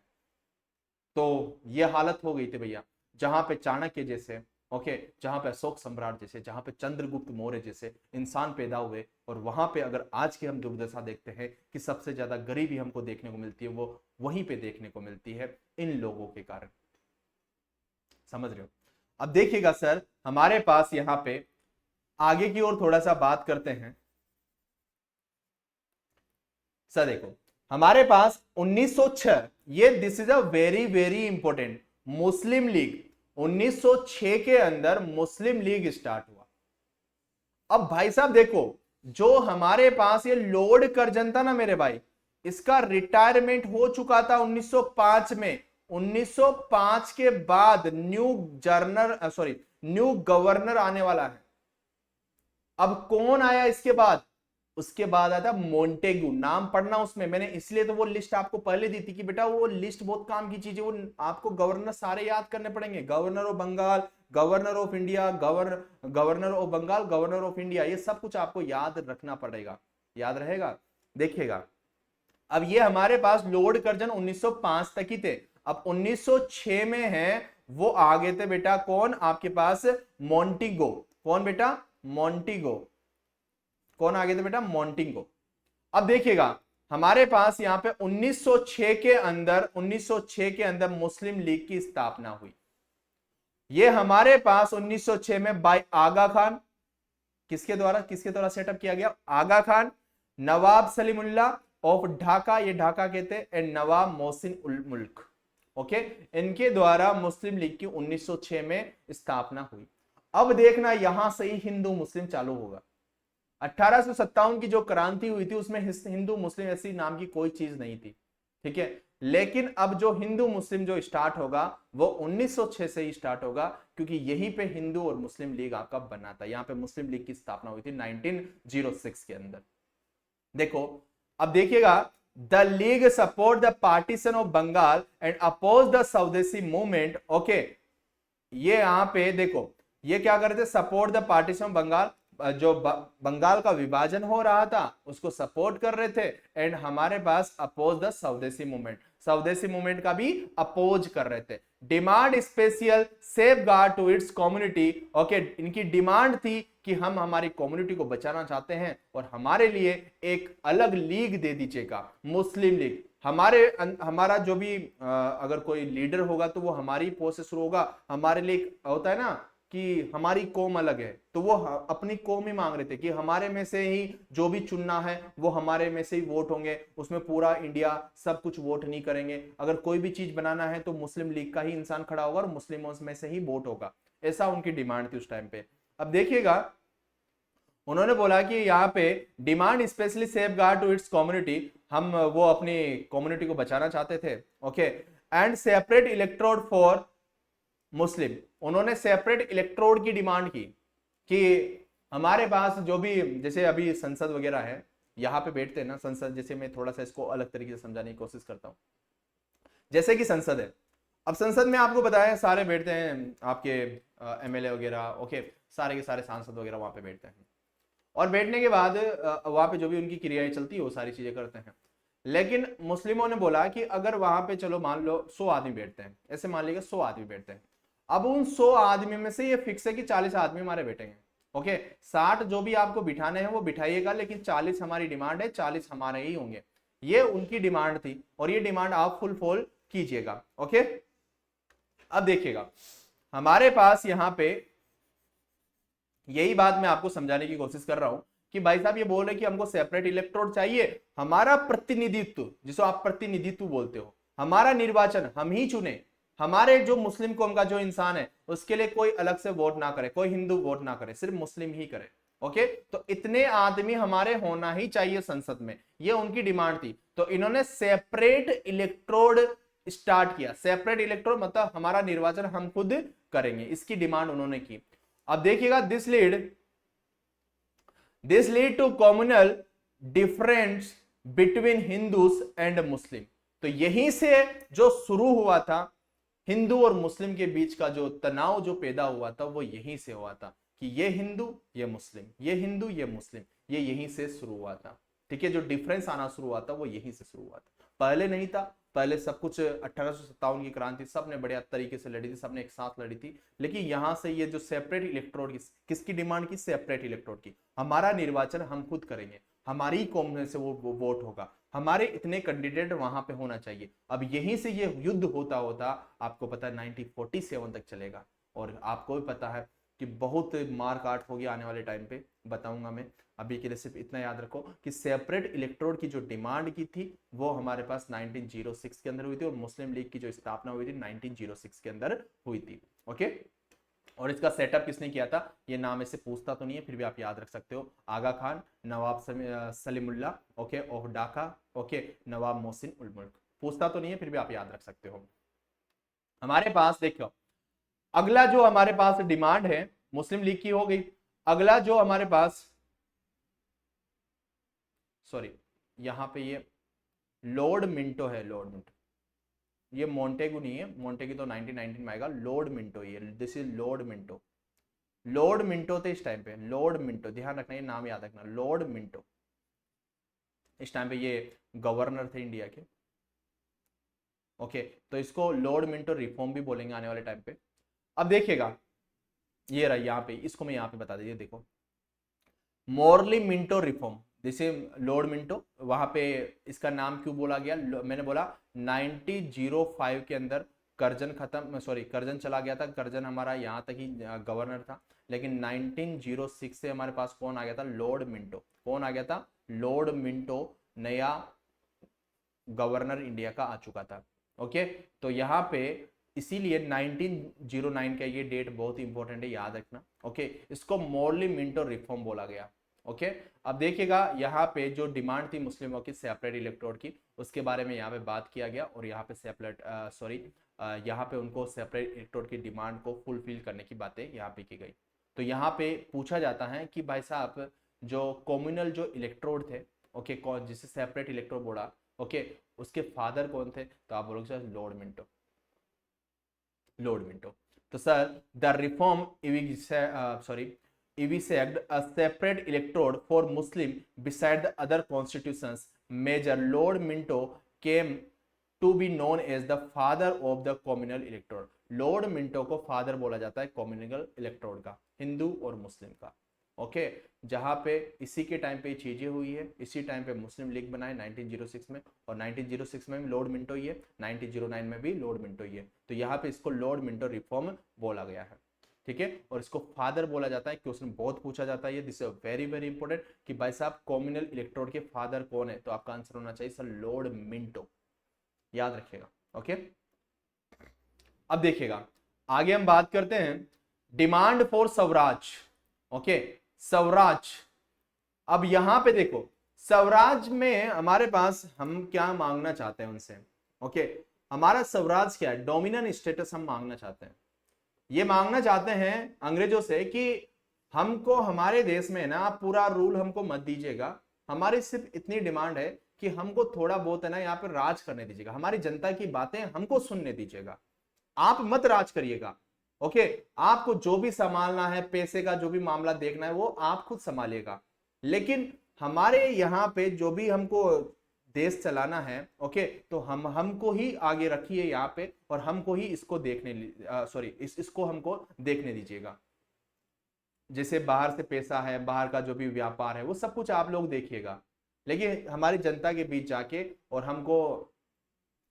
तो ये हालत हो गई थी भैया, जहां पे चाणक्य जैसे, ओके, जहां पे अशोक सम्राट जैसे, जहां पे चंद्रगुप्त मौर्य जैसे इंसान पैदा हुए, और वहां पे अगर आज की हम दुर्दशा देखते हैं कि सबसे ज्यादा गरीबी हमको देखने को मिलती है, वो वहीं पे देखने को मिलती है इन लोगों के कारण। समझ रहे हो? अब देखिएगा सर, हमारे पास यहां पे आगे की ओर थोड़ा सा बात करते हैं। सर देखो, हमारे पास 1906, ये this is a very very important, Muslim league 1906 के अंदर मुस्लिम लीग स्टार्ट हुआ। अब भाई साहब देखो, जो हमारे पास ये लॉर्ड कर्जन था ना मेरे भाई, इसका रिटायरमेंट हो चुका था 1905 में। 1905 के बाद न्यू गवर्नर आने वाला है। अब कौन आया इसके बाद? उसके बाद आया था मोंटेगू। नाम पढ़ना उसमें, मैंने इसलिए तो वो लिस्ट आपको पहले दी थी कि बेटा वो लिस्ट बहुत काम की चीज है, वो आपको गवर्नर सारे याद करने पड़ेंगे। Governor of Bengal, governor of India, governor of Bengal, governor of India, ये सब कुछ आपको याद रखना पड़ेगा। याद रहेगा? देखिएगा, अब ये हमारे पास लॉर्ड कर्जन 1905 तक ही थे। अब 1906 में है वो आ गए थे बेटा, कौन आपके पास? मोंटिगो। कौन बेटा? मोंटिगो। कौन आ गए थे बेटा? मोंटिगो। अब देखिएगा, हमारे पास यहां पे 1906 के अंदर, 1906 के अंदर मुस्लिम लीग की स्थापना हुई। ये हमारे पास 1906 में बाय आगा खान, किसके द्वारा सेटअप किया गया? आगा खान, नवाब सलीमुल्ला ऑफ ढाका, ये ढाका कहते हैं, एंड नवाब मोहसिन उल मुल्क, ओके, इनके द्वारा मुस्लिम लीग की 1906 में स्थापना हुई। अब देखना, यहां से ही हिंदू मुस्लिम चालू होगा। 1857 की जो क्रांति हुई थी उसमें हिंदू मुस्लिम ऐसी नाम की कोई चीज नहीं थी, ठीक है। लेकिन अब जो हिंदू मुस्लिम जो स्टार्ट होगा वो 1906 से ही स्टार्ट होगा, क्योंकि यहीं पे हिंदू और मुस्लिम लीग आपका बना था। यहां पे मुस्लिम लीग की स्थापना हुई थी 1906 के अंदर। देखो, अब देखिएगा, the league support the partition of Bengal and oppose the swadeshi movement, okay. ये यहां पे देखो, ये क्या करते? Support the partition of Bengal, जो बंगाल का विभाजन हो रहा था उसको सपोर्ट कर रहे थे, एंड हमारे पास oppose the swadeshi movement, swadeshi movement का भी अपोज कर रहे थे। Demand special safeguard to its community, okay, इनकी डिमांड थी कि हम हमारी कम्युनिटी को बचाना चाहते हैं और हमारे लिए एक अलग लीग दे दीजिएगा, मुस्लिम लीग। हमारा जो भी अगर कोई लीडर होगा तो वो हमारी पोस्ट से शुरू होगा। हमारे लिए होता है ना कि हमारी कौम अलग है, तो वो अपनी कौम ही मांग रहे थे कि हमारे में से ही जो भी चुनना है वो हमारे में से ही वोट होंगे, उसमें पूरा इंडिया सब कुछ वोट नहीं करेंगे। अगर कोई भी चीज बनाना है तो मुस्लिम लीग का ही इंसान खड़ा होगा और मुस्लिमों में से ही वोट होगा। ऐसा उनकी डिमांड थी उस टाइम पे। अब देखिएगा, उन्होंने बोला कि यहाँ पे demand specially safeguard to its community, हम वो अपनी कम्युनिटी को बचाना चाहते थे, okay, and separate electrode for Muslim. उन्होंने सेपरेट इलेक्ट्रोड की डिमांड की कि हमारे पास जो भी, जैसे अभी संसद वगैरह है, यहाँ पे बैठते हैं ना संसद, जैसे मैं थोड़ा सा इसको अलग तरीके से समझाने की कोशिश करता हूँ। जैसे कि संसद है, अब संसद में आपको बताया सारे बैठते हैं आपके एमएलए वगैरह, ओके, सारे के सारे सांसद वगैरह वहां पे बैठते हैं, और बैठने के बाद वहां पे जो भी उनकी क्रियाएं चलती है वो सारी चीजें करते हैं। लेकिन मुस्लिमों ने बोला कि अगर वहां पे चलो मान लो 100 आदमी बैठते हैं, ऐसे मान लीजिए 100 आदमी बैठते हैं, अब उन 100 आदमी में से ये फिक्स है कि 40 आदमी हमारे बैठेंगे, ओके, 60 जो भी आपको बिठाने हैं वो बिठाइएगा, लेकिन 40 हमारी डिमांड है, 40 हमारे ही होंगे। ये उनकी डिमांड थी और ये डिमांड आप फुलफिल कीजिएगा, ओके। अब देखिएगा, हमारे पास यहां पे यही बात मैं आपको समझाने की कोशिश कर रहा हूं कि भाई साहब ये बोल रहे कि हमको सेपरेट इलेक्ट्रोड चाहिए, हमारा प्रतिनिधित्व जिसको आप प्रतिनिधित्व बोलते हो, हमारा निर्वाचन हम ही चुने, हमारे जो मुस्लिम कौम का जो इंसान है उसके लिए कोई अलग से वोट ना करे, कोई हिंदू वोट ना करे, सिर्फ मुस्लिम ही करे, ओके। तो इतने आदमी हमारे होना ही चाहिए संसद में, ये उनकी डिमांड थी। तो इन्होंने सेपरेट इलेक्ट्रोड स्टार्ट किया। सेपरेट इलेक्ट्रोड मतलब हमारा निर्वाचन हम खुद करेंगे, इसकी डिमांड उन्होंने की। अब देखिएगा, this lead to communal difference between Hindus and Muslim. तो यहीं से जो शुरू हुआ था हिंदू और मुस्लिम के बीच का जो तनाव जो पैदा हुआ था वो यहीं से हुआ था कि ये हिंदू ये मुस्लिम, ये हिंदू ये मुस्लिम, ये यहीं से शुरू हुआ था। ठीक है, जो डिफरेंस आना शुरू हुआ था वो यहीं से शुरू हुआ था, पहले नहीं था। पहले सब कुछ 1857 की क्रांति सबने बढ़िया तरीके से लड़ी थी, सबने एक साथ लड़ी थी। लेकिन यहां से ये जो सेपरेट इलेक्ट्रोड किसकी डिमांड की, सेपरेट इलेक्ट्रोड की, हमारा निर्वाचन हम खुद करेंगे, हमारी कौम में से वो वोट होगा, हमारे इतने कैंडिडेट वहां पे होना चाहिए। अब यहीं से ये युद्ध होता होता आपको पता है 1947 तक चलेगा। और आपको भी पता है कि बहुत मार काट होगी आने वाले टाइम पे, बताऊंगा मैं। अभी के लिए सिर्फ इतना याद रखो कि सेपरेट इलेक्ट्रोड की जो डिमांड की थी वो हमारे पास 1906 के अंदर हुई थी, और मुस्लिम लीग की जो स्थापना हुई थी 1906 के अंदर हुई थी। ओके, और इसका सेटअप किसने किया था, ये नाम ऐसे पूछता तो नहीं है, फिर भी आप याद रख सकते हो। Aga Khan, Nawab Salimullah, okay, of Dhaka, okay, Nawab Mohsin ul Mulk. पूछता तो नहीं है, फिर भी आप याद रख सकते हो। हमारे पास देखो, अगला जो हमारे पास डिमांड है मुस्लिम लीग की हो गई। अगला जो हमारे पास, सॉरी, यहां पे ये लॉर्ड मिंटो है, लॉर्ड मिंटो, ये मोंटेगू नहीं है, मोंटेगू तो 1919 में आएगा। लॉर्ड मिंटो, ये this is Lord Minto. Lord Minto थे इस टाइम पे, लॉर्ड मिंटो, ध्यान रखना, ये नाम याद रखना, लॉर्ड मिंटो। इस टाइम पे ये गवर्नर थे इंडिया के। ओके, तो इसको लॉर्ड मिंटो रिफॉर्म भी बोलेंगे आने वाले टाइम पे। अब देखिएगा, ये रहा यहाँ पे, इसको मैं यहाँ पे बता दीजिए, देखो, मॉर्ली मिंटो रिफॉर्म, जैसे लॉर्ड मिंटो, वहां पे इसका नाम क्यों बोला गया, मैंने बोला 1905 के अंदर कर्जन खत्म, सॉरी कर्जन चला गया था, कर्जन हमारा यहाँ तक ही गवर्नर था। लेकिन 1906 से हमारे पास कौन आ गया था, लॉर्ड मिंटो। कौन आ गया था, लॉर्ड मिंटो नया गवर्नर इंडिया का आ चुका था। ओके, तो यहाँ पे इसीलिए 1909 का ये डेट बहुत इंपॉर्टेंट है, याद रखना। ओके, इसको मॉर्ली मिंटो रिफॉर्म बोला गया। ओके, अब देखिएगा यहाँ पे जो डिमांड थी मुस्लिमों की सेपरेट इलेक्ट्रोड की, उसके बारे में यहाँ पे बात किया गया, और यहाँ पे सेपरेट सॉरी यहाँ पे उनको सेपरेट इलेक्ट्रोड की डिमांड को फुलफिल करने की बातें यहाँ पे की गई। तो यहाँ पे पूछा जाता है कि भाई साहब जो कॉम्युनल जो इलेक्ट्रोड थे, ओके, कौन जिसे सेपरेट इलेक्ट्रोड बोला, ओके, उसके फादर कौन थे, तो आप बोलोगे sir Lord Minto, Lord Minto. तो sir the reform sorry evisect a separate electrode for Muslim beside the other constitutions. Major Lord Minto came to be known as the father of the communal electrode. Lord Minto को father बोला जाता है communal electrode का, हिंदू और मुस्लिम का। Okay, जहां पे इसी के टाइम पे चीजें हुई है, इसी टाइम पे मुस्लिम लीग बनाए 1906 में, और 1906 में भी लॉर्ड मिंटो ही है, 1909 में भी लॉर्ड मिंटो ही है। तो यहाँ पे इसको लॉर्ड मिंटो रिफॉर्म बोला गया है। ठीक है, और इसको फादर बोला जाता है, क्वेश्चन बहुत पूछा जाता है, this is very very important कि भाई साहब कॉम्युनल इलेक्ट्रोड के फादर कौन है, तो आपका आंसर होना चाहिए सर लॉर्ड मिंटो, याद रखिएगा। ओके, अब देखिएगा आगे हम बात करते हैं demand for Swaraj. Okay, Swaraj, अब यहां पे देखो स्वराज में हमारे पास हम क्या मांगना चाहते हैं उनसे। ओके, हमारा स्वराज क्या है, डोमिनेंट स्टेटस हम मांगना चाहते हैं। ये मांगना चाहते हैं अंग्रेजों से कि हमको हमारे देश में ना आप पूरा रूल हमको मत दीजिएगा, हमारी सिर्फ इतनी डिमांड है कि हमको थोड़ा बहुत है ना यहाँ पे राज करने दीजिएगा, हमारी जनता की बातें हमको सुनने दीजिएगा, आप मत राज करिएगा। ओके, आपको जो भी संभालना है, पैसे का जो भी मामला देखना है वो आप खुद संभालिएगा, लेकिन हमारे यहाँ पे जो भी हमको देश चलाना है, ओके, तो हमको ही आगे रखिए यहाँ पे, और हमको ही इसको देखने सॉरी इसको हमको देखने दीजिएगा। जैसे बाहर से पैसा है, बाहर का जो भी व्यापार है, वो सब कुछ आप लोग देखिएगा, लेकिन हमारी जनता के बीच जाके और हमको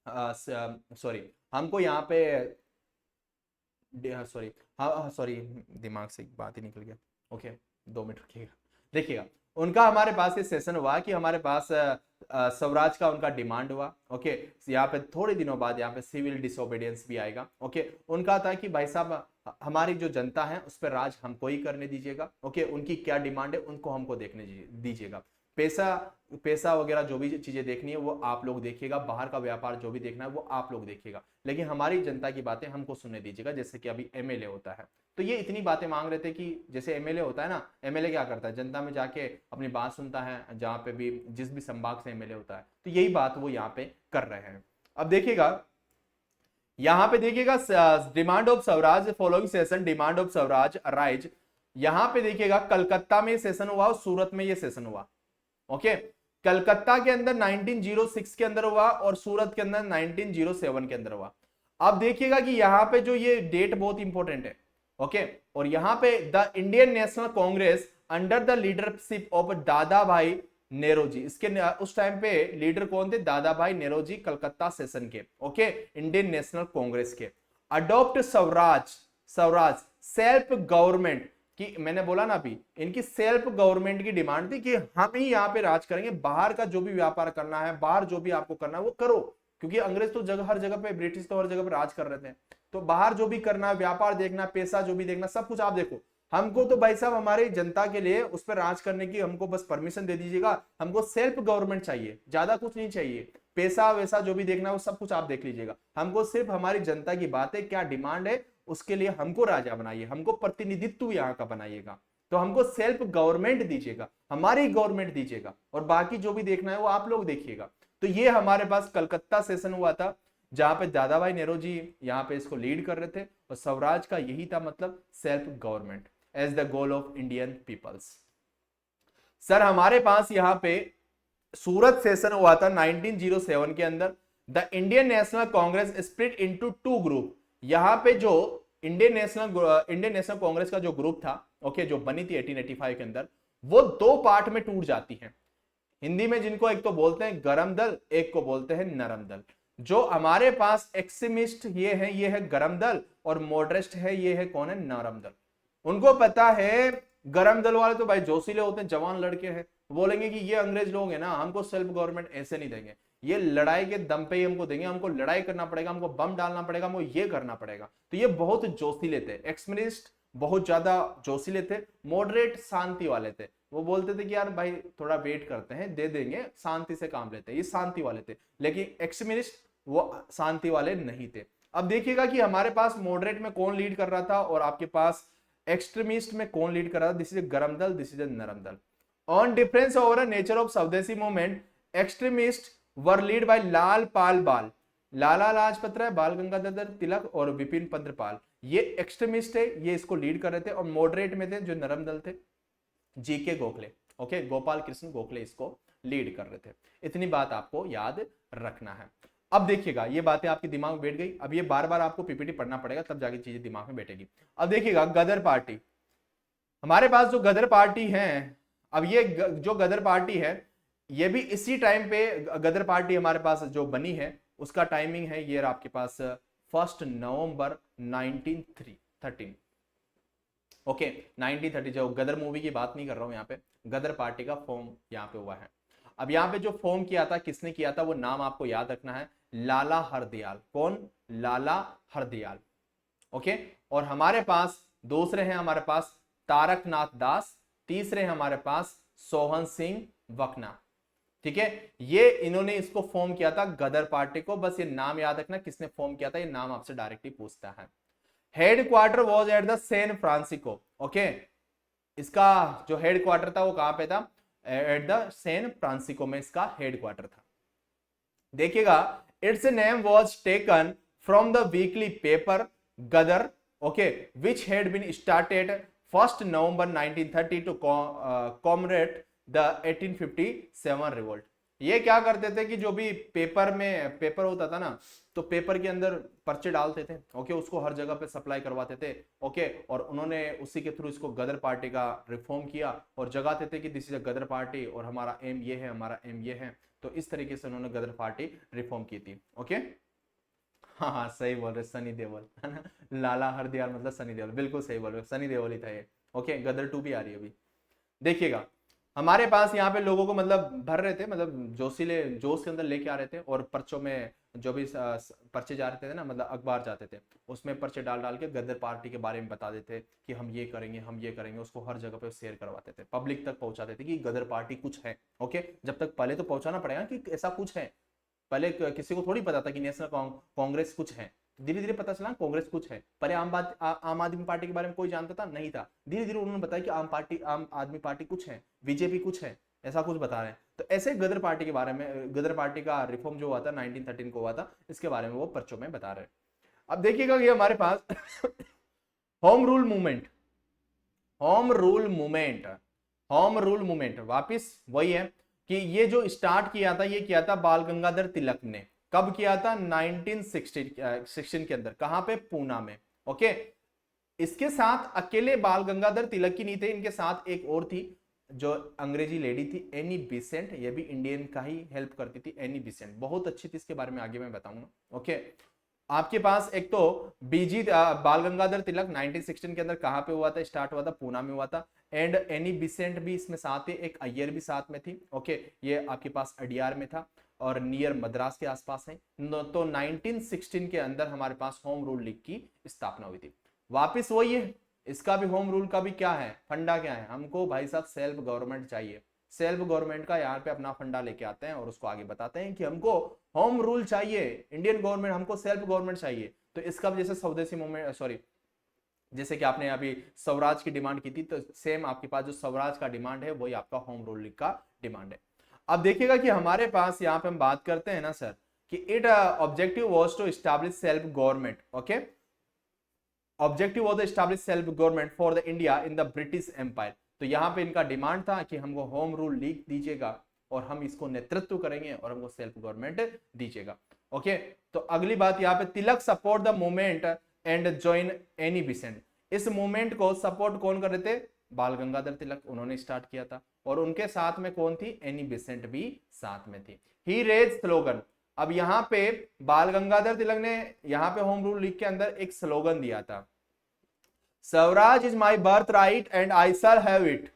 सॉरी हमको यहाँ पे सॉरी, हाँ सॉरी, दिमाग से एक बात ही निकल गया। ओके, 2 मिनट रखिएगा। देखिएगा उनका हमारे पास ये सेशन हुआ कि हमारे पास स्वराज का उनका डिमांड हुआ। ओके, यहाँ पे थोड़े दिनों बाद यहाँ पे सिविल डिसोबीडियंस भी आएगा। ओके, उनका था कि भाई साहब हमारी जो जनता है उस पर राज हमको ही करने दीजिएगा। ओके, उनकी क्या डिमांड है उनको हमको देखने दीजिएगा, पैसा वगैरह जो भी चीजें देखनी है वो आप लोग देखिएगा, बाहर का व्यापार जो भी देखना है वो आप लोग देखिएगा, लेकिन हमारी जनता की बातें हमको सुनने दीजिएगा, जैसे कि अभी एमएलए होता है। तो ये इतनी बातें मांग रहे थे कि जैसे एमएलए होता है ना, एमएलए क्या करता है, जनता में जाके अपनी बात सुनता है, जहां पे भी जिस भी संभाग से एमएलए होता है, तो यही बात वो यहाँ पे कर रहे हैं। अब देखिएगा यहाँ पे देखिएगा demand of Swaraj, following session demand of Swaraj arise यहां पे देखिएगा कलकत्ता में सेशन हुआ और सूरत में ये सेशन हुआ। ओके, कलकत्ता के अंदर 1906 के अंदर हुआ और सूरत के अंदर 1907 के अंदर हुआ। अब देखिएगा कि यहां पे जो ये डेट बहुत इंपॉर्टेंट है। ओके, और यहां पे the Indian National Congress under the leadership of दादा भाई नेरोजी, इसके उस टाइम पे लीडर कौन थे? दादा भाई नेरोजी, कलकत्ता सेशन के। ओके, इंडियन नेशनल कांग्रेस के। Adopt Swaraj, Swaraj self government की, मैंने बोला ना अभी, इनकी सेल्फ गवर्नमेंट की डिमांड थी कि हम ही यहाँ पे राज करेंगे, बाहर का जो भी व्यापार करना है, बाहर जो भी आपको करना है वो करो, क्योंकि अंग्रेज तो जगह हर जगह पे, ब्रिटिश तो हर जगह पे राज कर रहे थे। तो बाहर जो भी करना है, व्यापार देखना, पैसा जो भी देखना, सब कुछ आप देखो। हमको तो भाई साहब हमारी जनता के लिए उस पर राज करने की हमको बस परमिशन दे दीजिएगा, हमको सेल्फ गवर्नमेंट चाहिए, ज्यादा कुछ नहीं चाहिए। पैसा वैसा जो भी देखना है वो सब कुछ आप देख लीजिएगा, हमको सिर्फ हमारी जनता की बातें क्या डिमांड है उसके लिए हमको राजा बनाइए, हमको प्रतिनिधित्व यहाँ का बनाइएगा, तो हमको सेल्फ गवर्नमेंट दीजिएगा, हमारी गवर्नमेंट दीजिएगा, और बाकी जो भी देखना है वो आप लोग देखिएगा। तो ये हमारे पास कलकत्ता सेशन हुआ था, जहां पे दादा भाई नेरोजी यहाँ पे इसको लीड कर रहे थे, और स्वराज का यही था मतलब self government as the goal of Indian peoples. Sir हमारे पास यहाँ पे सूरत सेशन हुआ था 1907 के अंदर। The Indian National Congress split into two group. यहां पे जो इंडियन नेशनल कांग्रेस का जो ग्रुप था, ओके, जो बनी थी 1885 के अंदर, वो दो पार्ट में टूट जाती है। हिंदी में जिनको एक तो बोलते हैं गरम दल, एक को बोलते हैं नरम दल। जो हमारे पास एक्सट्रीमिस्ट ये है गरम दल, और मॉडरेस्ट है ये है कौन है? नरम दल। उनको पता है गरम दल वाले तो भाई जोशीले होते हैं, जवान लड़के हैं, बोलेंगे कि ये अंग्रेज लोग हैं ना, हमको सेल्फ गवर्नमेंट ऐसे नहीं देंगे, ये लड़ाई के दम पे ही हमको देंगे, हमको लड़ाई करना पड़ेगा, हमको बम डालना पड़ेगा, हमको ये करना पड़ेगा। तो ये बहुत जोशीले थे, एक्सट्रीमिस्ट बहुत ज्यादा जोशीले थे, मॉडरेट शांति वाले थे। वो बोलते थे कि यार भाई थोड़ा वेट करते हैं, दे देंगे, शांति से काम लेते हैं, ये शांति वाले थे। लेकिन एक्सट्रीमिस्ट वो शांति वाले नहीं थे। अब देखिएगा कि हमारे पास मॉडरेट में कौन लीड कर रहा था और आपके पास एक्सट्रीमिस्ट में कौन लीड कर रहा था? दिस इज गरम दल, this is Naram Dal. On difference over nature of Swadeshi movement, extremist were lead by Lal Pal Bal, Lala Lajpat Rai, बाल गंगाधर तिलक और विपिन चंद्र पाल, ये एक्सट्रीमिस्ट है, ये इसको लीड कर रहे थे। और मॉडरेट में थे जो नरम दल थे, जीके गोखले, ओके, गोपाल कृष्ण गोखले इसको लीड कर रहे थे। इतनी बात आपको याद रखना है। अब देखिएगा ये बातें आपके दिमाग में बैठ गई, अब ये बार बार आपको पीपीटी पढ़ना पड़ेगा तब जाके चीजें दिमाग में बैठेगी। अब देखिएगा गदर पार्टी, हमारे पास जो गदर पार्टी है, अब ये जो गदर पार्टी है ये भी इसी टाइम पे, गदर पार्टी हमारे पास जो बनी है उसका टाइमिंग है ये आपके पास 1 नवंबर 1913। ओके, 1930, जो गदर मूवी की बात नहीं कर रहा हूं, यहाँ पे गदर पार्टी का फॉर्म यहाँ पे हुआ है। अब यहाँ पे जो फॉर्म किया था, किसने किया था, वो नाम आपको याद रखना है, लाला हरदयाल। कौन? लाला हरदयाल। ओके, और हमारे पास दूसरे हैं हमारे पास तारकनाथ दास, तीसरे हैं हमारे पास सोहन सिंह वकना। ठीक है, ये इन्होंने इसको फॉर्म किया था गदर पार्टी को। बस ये नाम याद रखना किसने फॉर्म किया था, ये नाम आपसे डायरेक्टली पूछता है। Headquarter was at the San Francisco. Okay, इसका जो हेड क्वार्टर था वो कहां पे था? एट द सैन फ्रांसिस्को में इसका हेड क्वार्टर था। देखिएगा, its name was taken from the weekly paper Ghadar, okay, which had been started 1 November 1930 to commemorate the 1857 revolt. ये क्या करते थे कि जो भी पेपर होता था ना, तो पेपर के अंदर पर्चे डालते थे, ओके, उसको हर जगह पे सप्लाई करवाते थे, ओके, और उन्होंने उसी के थ्रू इसको गदर पार्टी का रिफॉर्म किया और जगाते थे कि this is a Ghadar party और हमारा एम ये है, हमारा एम ये है। तो इस तरीके से उन्होंने गदर पार्टी रिफॉर्म की थी। ओके, हाँ हाँ सही बोल रहे, सनी देओल है ना, लाला हरदयाल मतलब सनी देओल, बिल्कुल सही बोल रहे, सनी देओल ही था ये। ओके, गदर 2 भी आ रही है अभी। देखिएगा हमारे पास यहाँ पे लोगों को मतलब भर रहे थे, मतलब जोशीले जोश के अंदर लेके आ रहे थे, और पर्चों में जो भी पर्चे जा रहे थे ना, मतलब अखबार जाते थे, उसमें पर्चे डाल डाल के गदर पार्टी के बारे में बता देते कि हम ये करेंगे, हम ये करेंगे, उसको हर जगह पे शेयर करवाते थे, पब्लिक तक पहुंचाते थे कि गदर पार्टी कुछ है। ओके, जब तक पहले तो पहुंचाना पड़ेगा कि ऐसा कुछ है, पहले किसी को थोड़ी पता था कि नेशनल कांग्रेस कुछ है, धीरे धीरे पता चला कांग्रेस कुछ है। पहले आम आदमी पार्टी के बारे में कोई जानता था नहीं था, धीरे धीरे उन्होंने बताया कि आम आदमी पार्टी कुछ है, बीजेपी कुछ है, ऐसा कुछ बता रहे हैं। तो ऐसे गदर पार्टी के बारे में, गदर पार्टी का रिफॉर्म जो हुआ था 1913 को हुआ था, इसके बारे में वो पर्चों में बता रहे हैं। अब देखिएगा ये हमारे पास home rule movement, home rule movement, home rule movement वापिस वही है कि ये जो स्टार्ट किया था, ये किया था बाल गंगाधर तिलक ने। कब किया था? 1916 के अंदर। कहां पे? पूना में। ओके, इसके साथ अकेले बाल गंगाधर तिलक की नहीं थे, इनके साथ एक और थी जो अंग्रेजी लेडी थी, एनी बिसेंट। ये भी इंडियन का ही हेल्प करती थी, एनी बिसेंट, बहुत अच्छी थी, इसके बारे में आगे मैं बताऊंगा। ओके, आपके पास एक तो बीजी बाल गंगाधर तिलक 1916 के अंदर कहां पे हुआ था? स्टार्ट हुआ था पूना में हुआ था। एंड एनी बिसेंट भी इसमें साथ थे, एक अय्यर भी साथ में थी। ओके, ये आपके पास अडियार में था और नियर मद्रास के आसपास है। तो 1916 के अंदर हमारे पास होम रूल लीग की स्थापना हुई थी। वापिस वही है, इसका भी होम रूल का भी क्या है फंडा, क्या है? हमको भाई साहब सेल्फ गवर्नमेंट चाहिए। सेल्फ गवर्नमेंट का यहाँ पे अपना फंडा लेके आते हैं और उसको आगे बताते हैं कि हमको होम रूल चाहिए, इंडियन गवर्नमेंट, हमको सेल्फ गवर्नमेंट चाहिए। तो इसका जैसे स्वदेशी मूवमेंट, सॉरी, जैसे कि आपने अभी स्वराज की डिमांड की थी, तो सेम आपके पास जो स्वराज का डिमांड है वही आपका होम रूल लीग का डिमांड है। अब देखिएगा कि हमारे पास यहाँ पे हम बात करते हैं ना सर कि it objective was to establish self government. Okay, objective was establish self government for the India in the British Empire. तो यहाँ पे इनका डिमांड था कि हमको होम रूल लीग दीजिएगा और हम इसको नेतृत्व करेंगे और हमको सेल्फ गवर्नमेंट दीजिएगा। ओके, तो अगली बात यहाँ पे, Tilak support the movement and join Annie Besant. इस मूवमेंट को सपोर्ट कौन कर रहे थे? बाल गंगाधर तिलक, उन्होंने स्टार्ट किया था। और उनके साथ में कौन थी? एनी बिसेंट भी साथ में थी। ही रेज स्लोगन। अब यहाँ पे बाल गंगाधर तिलक ने यहाँ पे होम रूल लीग के अंदर एक स्लोगन दिया था, Swaraj is my birth right and I shall have it.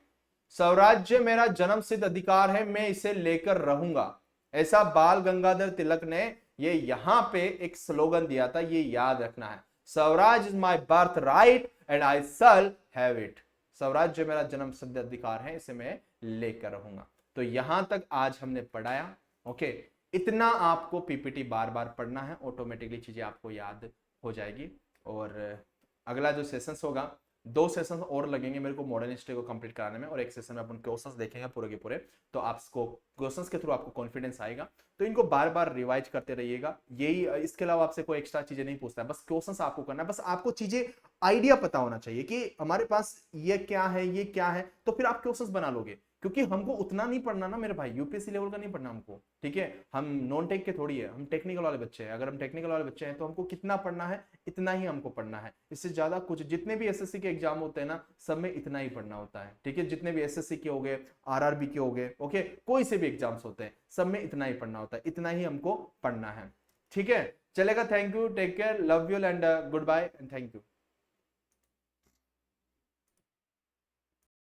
स्वराज्य मेरा जन्म सिद्ध अधिकार है, मैं इसे लेकर रहूंगा। ऐसा बाल गंगाधर तिलक ने ये यहां पे एक स्लोगन दिया था, ये याद रखना है। Swaraj is my birth right and I shall have it. स्वराज्य मेरा जन्म सिद्ध अधिकार है, इसे मैं लेकर रहूंगा। तो यहां तक आज हमने पढ़ाया। ओके, इतना आपको पीपीटी बार बार पढ़ना है, ऑटोमेटिकली चीजें आपको याद हो जाएगी। और अगला जो सेशंस होगा, 2 सेशंस और लगेंगे मेरे को मॉडर्न हिस्ट्री को कंप्लीट कराने में, और एक सेशन में अपन क्वेश्चंस देखेंगे पूरे के पूरे। तो आपको क्वेश्चंस के थ्रू आपको कॉन्फिडेंस आएगा, तो इनको बार बार रिवाइज करते रहिएगा। यही, इसके अलावा आपसे कोई एक्स्ट्रा चीजें नहीं पूछता है, बस क्वेश्चंस आपको करना है। बस आपको चीजें आइडिया पता होना चाहिए कि हमारे पास ये क्या है, ये क्या है, तो फिर आप क्वेश्चंस बना लोगे। क्योंकि हमको उतना नहीं पढ़ना ना मेरे भाई, यूपीएससी लेवल का नहीं पढ़ना हमको, ठीक है? हम नॉन टेक के थोड़ी है, हम टेक्निकल वाले बच्चे हैं। अगर हम टेक्निकल वाले बच्चे हैं तो हमको कितना पढ़ना है, इतना ही हमको पढ़ना है। इससे ज्यादा कुछ, जितने भी एसएससी के एग्जाम होते हैं ना, सब में इतना ही पढ़ना होता है, ठीक है? जितने भी एसएससी के हो गए, आरआरबी के हो गए, ओके, कोई से भी एग्जाम्स होते हैं, सब में इतना ही पढ़ना होता है, इतना ही हमको पढ़ना है, ठीक है? चलेगा, thank you, take care, love you and goodbye and thank you.